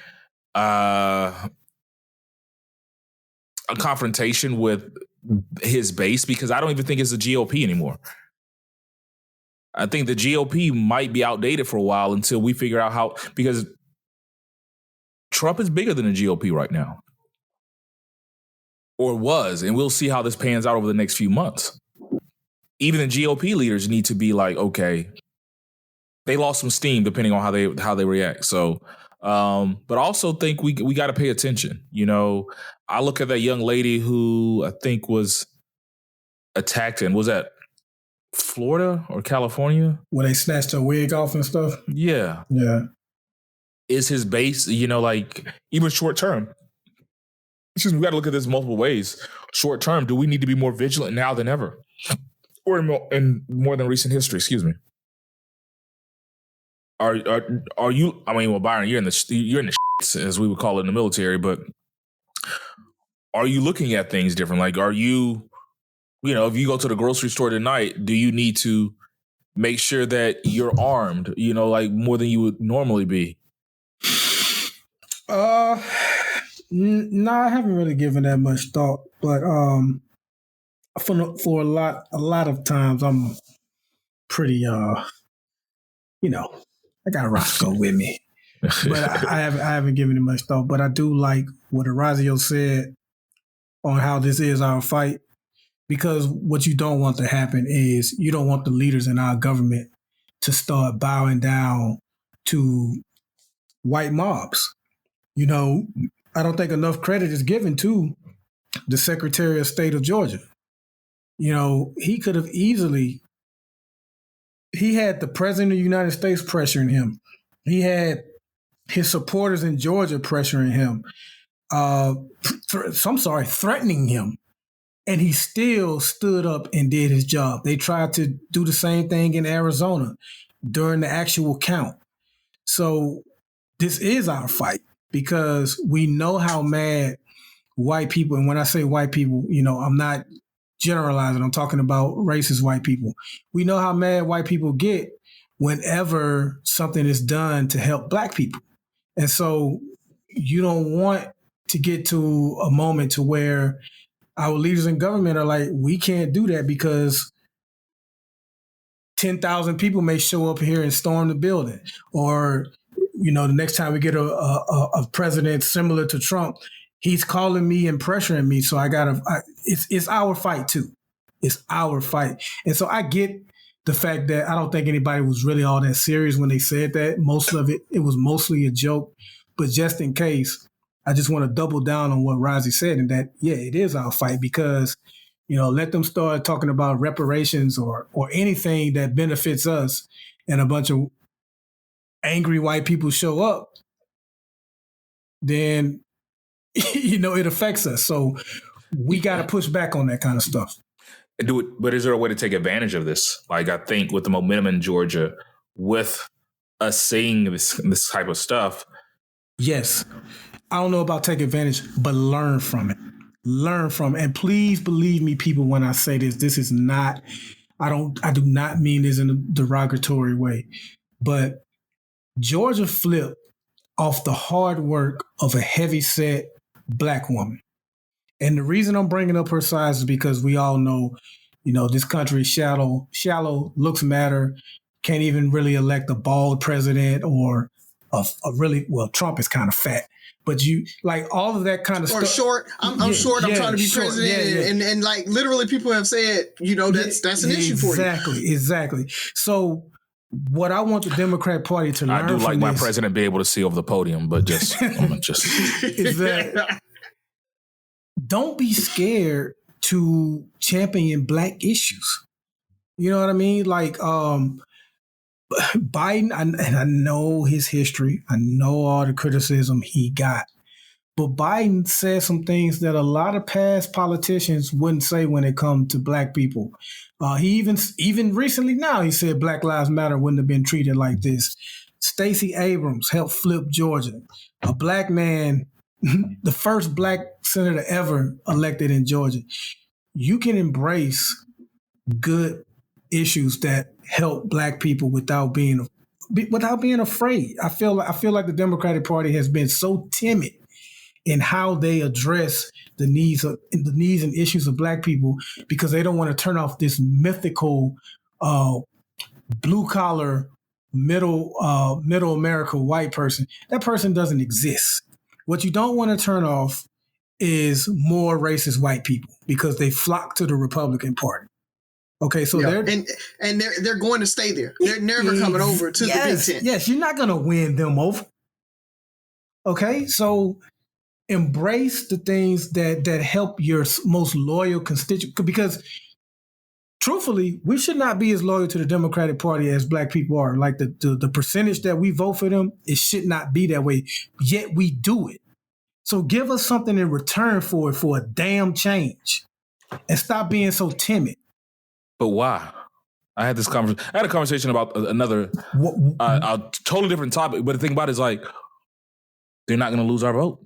confrontation with his base, because I don't even think it's the GOP anymore. I think the GOP might be outdated for a while until we figure out how, because Trump is bigger than the GOP right now, or was, and we'll see how this pans out over the next few months. Even the GOP leaders need to be like, okay, they lost some steam depending on how they react. So, but I also think we got to pay attention. I look at that young lady who I think was attacked, and was that Florida or California, where they snatched her wig off and stuff. Yeah. Is his base, like, even short term? We got to look at this multiple ways. Short term, do we need to be more vigilant now than ever, or in more than recent history? Excuse me. Are you? I mean, well, Byron, you're in the shits, as we would call it in the military, but are you looking at things different? Like, are you? If you go to the grocery store tonight, do you need to make sure that you're armed, like more than you would normally be? No, I haven't really given that much thought, but for a lot of times I'm pretty I got Roscoe with me, but I haven't given it much thought. But I do like what Razi said on how this is our fight. Because what you don't want to happen is you don't want the leaders in our government to start bowing down to white mobs. I don't think enough credit is given to the Secretary of State of Georgia. He could have easily, he had the President of the United States pressuring him. He had his supporters in Georgia pressuring him. Threatening him. And he still stood up and did his job. They tried to do the same thing in Arizona during the actual count. So this is our fight because we know how mad white people, and when I say white people, I'm not generalizing, I'm talking about racist white people. We know how mad white people get whenever something is done to help black people. And so you don't want to get to a moment to where our leaders in government are like, we can't do that because 10,000 people may show up here and storm the building. Or, the next time we get a president similar to Trump, he's calling me and pressuring me. So it's our fight too. It's our fight. And so I get the fact that I don't think anybody was really all that serious when they said that. Most of it was mostly a joke. But just in case, I just want to double down on what Razi said, and that, yeah, it is our fight because, let them start talking about reparations or anything that benefits us, and a bunch of angry white people show up, then, it affects us. So we got to push back on that kind of stuff. But is there a way to take advantage of this? Like, I think with the momentum in Georgia, with us seeing this type of stuff. Yes. I don't know about take advantage, but learn from it. Learn from it. And please believe me, people, when I say this, this is not, I do not mean this in a derogatory way, but Georgia flipped off the hard work of a heavy-set black woman. And the reason I'm bringing up her size is because we all know, this country is shallow, looks matter, can't even really elect a bald president or Trump is kind of fat. But you like all of that kind of stuff. Or short. I'm short. I'm trying to be president. And like literally people have said, that's an issue for you. Exactly. So what I want the Democrat Party to learn from this. I do like my president be able to see over the podium, but just is that don't be scared to champion black issues. You know what I mean? Like Biden, and I know his history. I know all the criticism he got. But Biden said some things that a lot of past politicians wouldn't say when it comes to black people. He even recently now, he said Black Lives Matter wouldn't have been treated like this. Stacey Abrams helped flip Georgia. A black man, the first black senator ever elected in Georgia. You can embrace good issues that help black people without being afraid. I feel like the Democratic Party has been so timid in how they address the needs and issues of black people because they don't want to turn off this mythical blue collar middle America white person. That person doesn't exist. What you don't want to turn off is more racist white people because they flock to the Republican Party. Okay, so they're going to stay there. They're never coming over to the Big Tent. Yes, you're not going to win them over. Okay, so embrace the things that help your most loyal constituent. Because truthfully, we should not be as loyal to the Democratic Party as black people are. Like the percentage that we vote for them, it should not be that way. Yet we do it. So give us something in return for a damn change, and stop being so timid. But why? I had a conversation about another, a totally different topic. But the thing about it is like, they're not going to lose our vote.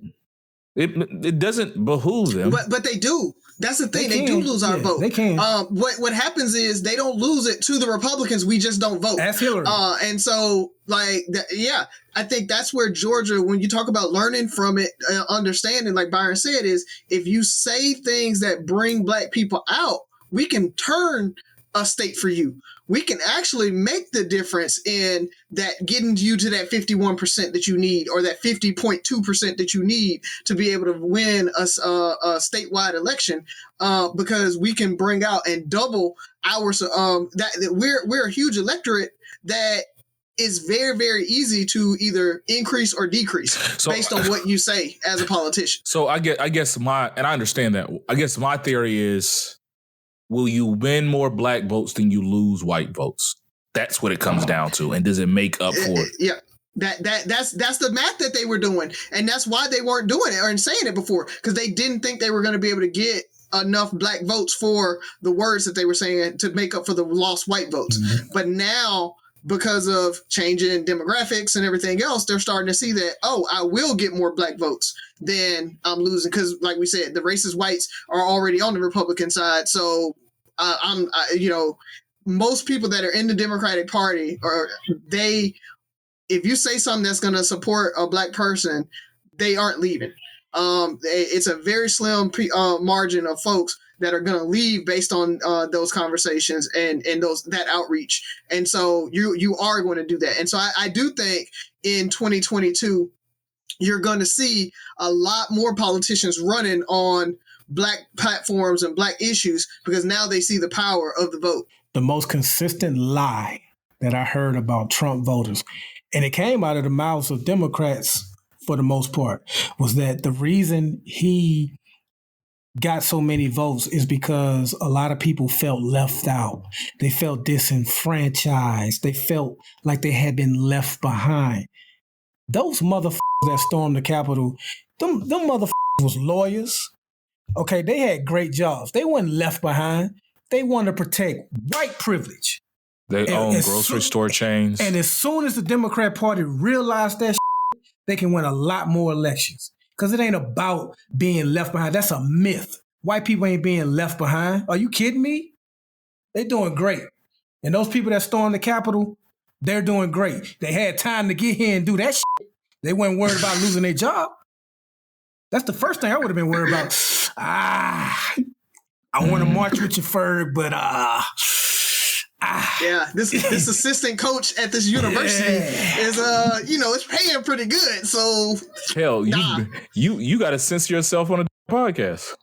It doesn't behoove them. But they do. That's the thing. They do lose our vote. They can. What happens is they don't lose it to the Republicans. We just don't vote. Ask Hillary. And so, I think that's where Georgia, when you talk about learning from it, understanding, like Byron said, is if you say things that bring black people out, we can turn a state for you. We can actually make the difference in that, getting you to that 51% that you need, or that 50.2% that you need to be able to win a statewide election, because we can bring out and double our that we're a huge electorate that is very, very easy to either increase or decrease based on what you say as a politician. So I guess I understand that. I guess my theory is, will you win more black votes than you lose white votes? That's what it comes down to. And does it make up for it? Yeah. That's the math that they were doing. And that's why they weren't doing it or saying it before, because they didn't think they were going to be able to get enough black votes for the words that they were saying to make up for the lost white votes. Mm-hmm. But now because of changing demographics and everything else, they're starting to see that, oh, I will get more black votes than I'm losing. Because, like we said, the racist whites are already on the Republican side. So, most people that are in the Democratic Party, if you say something that's going to support a black person, they aren't leaving. It's a very slim margin of folks that are going to leave based on those conversations and that outreach. And so you are going to do that. And so I do think in 2022, you're going to see a lot more politicians running on black platforms and black issues because now they see the power of the vote. The most consistent lie that I heard about Trump voters, and it came out of the mouths of Democrats for the most part, was that the reason he got so many votes is because a lot of people felt left out. They felt disenfranchised. They felt like they had been left behind. Those motherfuckers that stormed the Capitol, them motherfuckers was lawyers. Okay, they had great jobs. They weren't left behind. They wanted to protect white privilege. They own grocery store chains. And as soon as the Democrat Party realized that they can win a lot more elections. Because it ain't about being left behind. That's a myth. White people ain't being left behind. Are you kidding me? They're doing great. And those people that stormed the Capitol, they're doing great. They had time to get here and do that shit. They weren't worried about losing their job. That's the first thing I would have been worried about. I want to march with you, Ferg, but yeah, this assistant coach at this university is it's paying pretty good. So hell, you got to censor yourself on a podcast.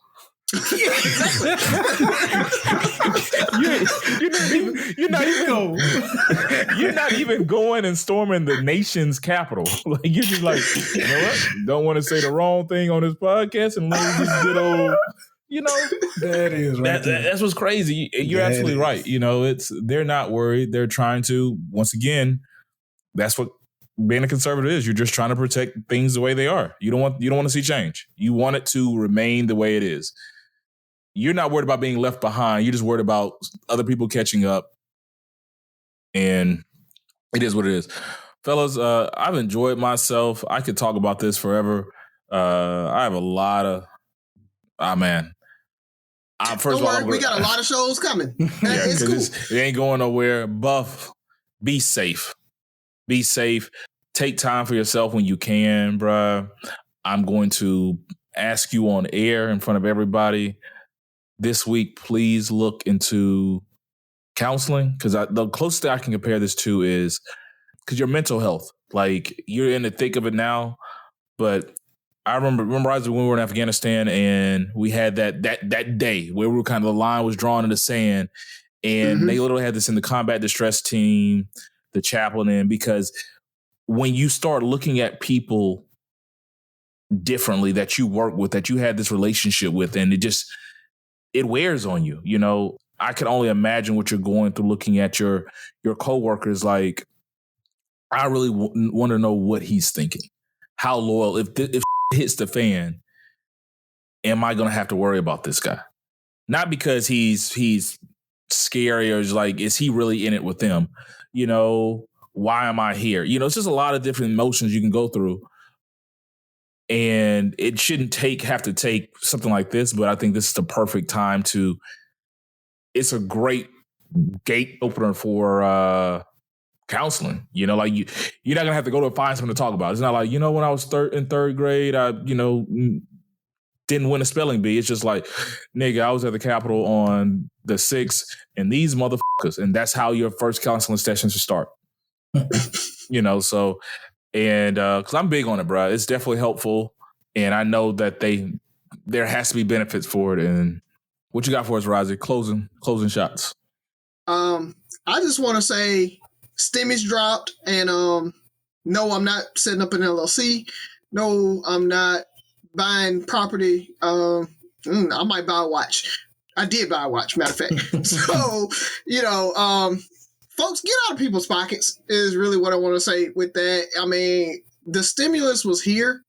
You're not even going and storming the nation's capital. Like you're just like, you know what? Don't want to say the wrong thing on this podcast and lose this good old. That is right. That's what's crazy. You're absolutely right. They're not worried. They're trying to, once again, that's what being a conservative is. You're just trying to protect things the way they are. You don't want to see change. You want it to remain the way it is. You're not worried about being left behind. You're just worried about other people catching up. And it is what it is. Fellas, I've enjoyed myself. I could talk about this forever. I have a lot of, man. First of all, we got a lot of shows coming. Yeah, it's cool. It ain't going nowhere. Buff, be safe. Be safe. Take time for yourself when you can, bruh. I'm going to ask you on air in front of everybody this week, please look into counseling, because the closest thing I can compare this to is because your mental health. Like, you're in the thick of it now, but I remember Razi, when we were in Afghanistan and we had that day where we were kind of, the line was drawn in the sand, and they literally had this in the combat distress team, the chaplain in, because when you start looking at people differently that you work with, that you had this relationship with, and it wears on you. I can only imagine what you're going through looking at your coworkers. Like, I really want to know what he's thinking. How loyal, if hits the fan, am I going to have to worry about this guy? Not because he's scary, or is he really in it with them? Why am I here? It's just a lot of different emotions you can go through. And it shouldn't have to take something like this, but I think this is the perfect time it's a great gate opener for counseling. You're not going to have to go to find someone to talk about. It's not like, when I was in third grade, I, didn't win a spelling bee. It's just like, nigga, I was at the Capitol on the 6th and these motherfuckers. And that's how your first counseling session should start. So, and because I'm big on it, bro. It's definitely helpful. And I know that there has to be benefits for it. And what you got for us, Razi? Closing shots. I just want to say Stimmy's dropped, and no, I'm not setting up an LLC. No, I'm not buying property. I might buy a watch. I did buy a watch, matter of fact. So, folks, get out of people's pockets is really what I want to say with that. I mean, the stimulus was here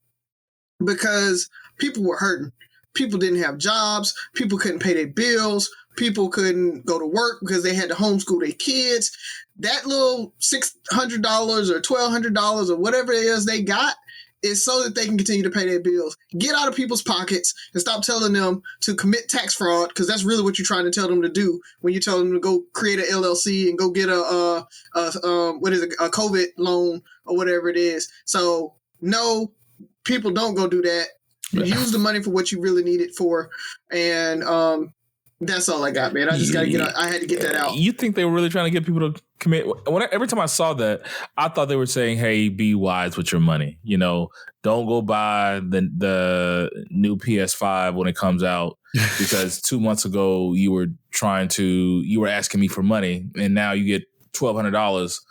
because people were hurting. people didn't have jobs, people couldn't pay their bills, people couldn't go to work because they had to homeschool their kids. That little $600 or $1,200 or whatever it is they got is so that they can continue to pay their bills. Get out of people's pockets and stop telling them to commit tax fraud, because that's really what you're trying to tell them to do when you tell them to go create an LLC and go get a COVID loan or whatever it is. So no, people don't go do that. Use the money for what you really need it for, and that's all I got, man. I just got to I had to get that out. You think they were really trying to get people to commit? Every time I saw that, I thought they were saying, "Hey, be wise with your money. You know, don't go buy the new PS5 when it comes out because 2 months ago you were asking me for money, and now you get $1,200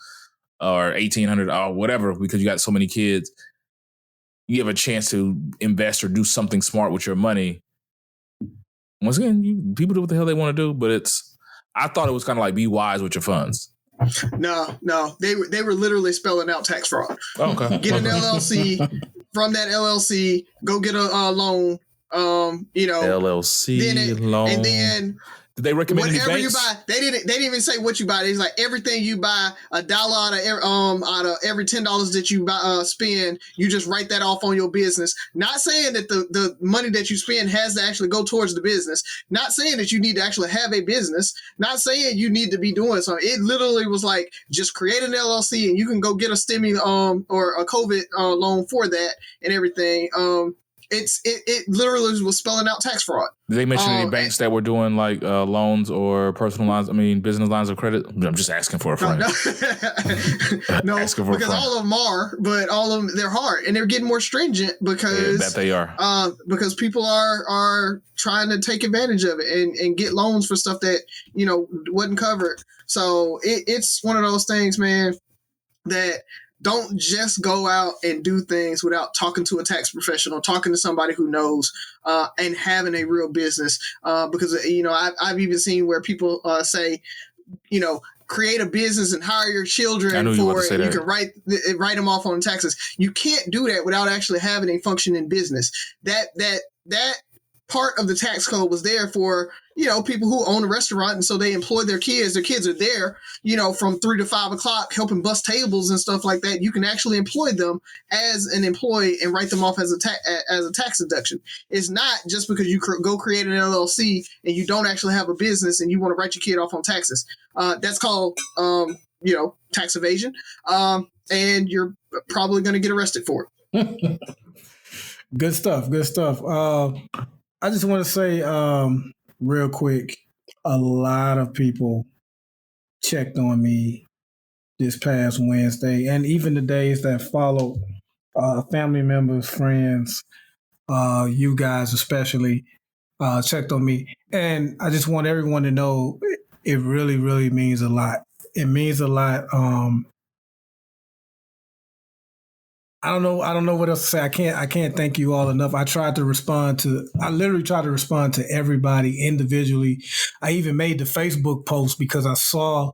or $1,800 or whatever because you got so many kids. You have a chance to invest or do something smart with your money." Once again, people do what the hell they want to do, but I thought it was kind of like be wise with your funds. No, they were literally spelling out tax fraud. Oh, okay. Get an LLC. From that LLC, go get a loan. LLC loan, and then did they recommend whatever any you banks? buy? They didn't even say what you buy. It's like everything you buy, $1 out of every $10 that you buy, spend, you just write that off on your business. Not saying that the money that you spend has to actually go towards the business. Not saying that you need to actually have a business. Not saying you need to be doing something. It literally was like, just create an LLC and you can go get a STEMI or a COVID loan for that and everything. It literally was spelling out tax fraud. Did they mention any banks that were doing like loans or business lines of credit? I'm just asking for a friend. No, because all of them are, but all of them, they're hard and they're getting more stringent because that they are. Because people are trying to take advantage of it and get loans for stuff that wasn't covered. So it's one of those things, man, that don't just go out and do things without talking to a tax professional, talking to somebody who knows, and having a real business. Because I've even seen where people say, create a business and hire your children for it. You can write them off on taxes. You can't do that without actually having a functioning business. That part of the tax code was there for people who own a restaurant, and so they employ their kids. Their kids are there, from 3 to 5 o'clock helping bust tables and stuff like that. You can actually employ them as an employee and write them off as a tax deduction. It's not just because you go create an LLC and you don't actually have a business and you want to write your kid off on taxes. That's called tax evasion, and you're probably going to get arrested for it. Good stuff. I just want to say real quick, a lot of people checked on me this past Wednesday and even the days that followed. Family members, friends, you guys especially, checked on me. And I just want everyone to know it really, really means a lot. It means a lot. I don't know what else to say. I can't thank you all enough. I literally tried to respond to everybody individually. I even made the Facebook post because I saw,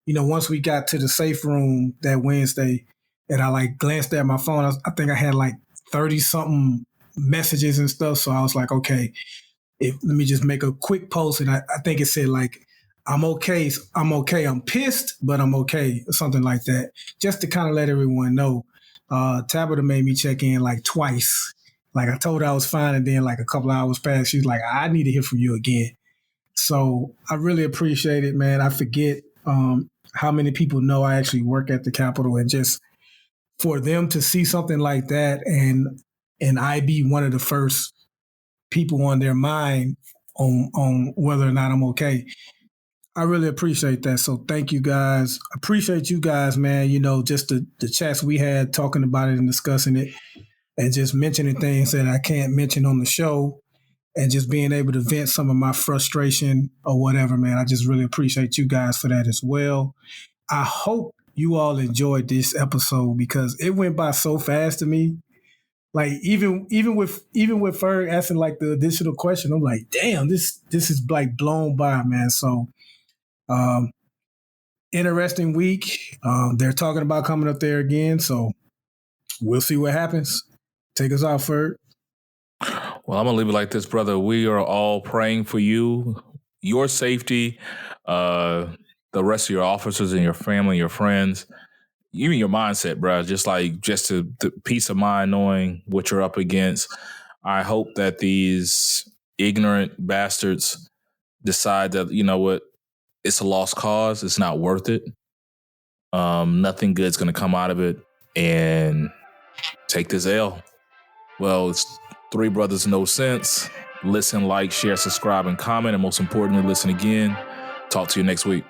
once we got to the safe room that Wednesday and I glanced at my phone, I think I had 30 something messages and stuff. So I was like, okay, let me just make a quick post. And I think it said I'm okay. I'm pissed, but I'm okay. Or something like that, just to kind of let everyone know. Tabitha made me check in twice. I told her I was fine, and then a couple hours passed. She's like, I need to hear from you again. So I really appreciate it, man. I forget how many people know I actually work at the Capitol, and just for them to see something like that and I be one of the first people on their mind on whether or not I'm okay. I really appreciate that. So thank you guys. Appreciate you guys, man. Just the chats we had talking about it and discussing it and just mentioning things that I can't mention on the show and just being able to vent some of my frustration or whatever, man. I just really appreciate you guys for that as well. I hope you all enjoyed this episode because it went by so fast to me. Even with Ferg asking the additional question, I'm like, damn, this is blown by, man. So interesting week. They're talking about coming up there again, so we'll see what happens. Take us out, Ferg. Well, I'm going to leave it like this, brother. We are all praying for you, your safety, the rest of your officers and your family, your friends, even your mindset, bro. Just the peace of mind knowing what you're up against. I hope that these ignorant bastards decide that, you know what, it's a lost cause. It's not worth it. Nothing good's going to come out of it, and take this L. Well, it's Three Brothers No Sense. Listen, like, share, subscribe, and comment. And most importantly, listen again. Talk to you next week.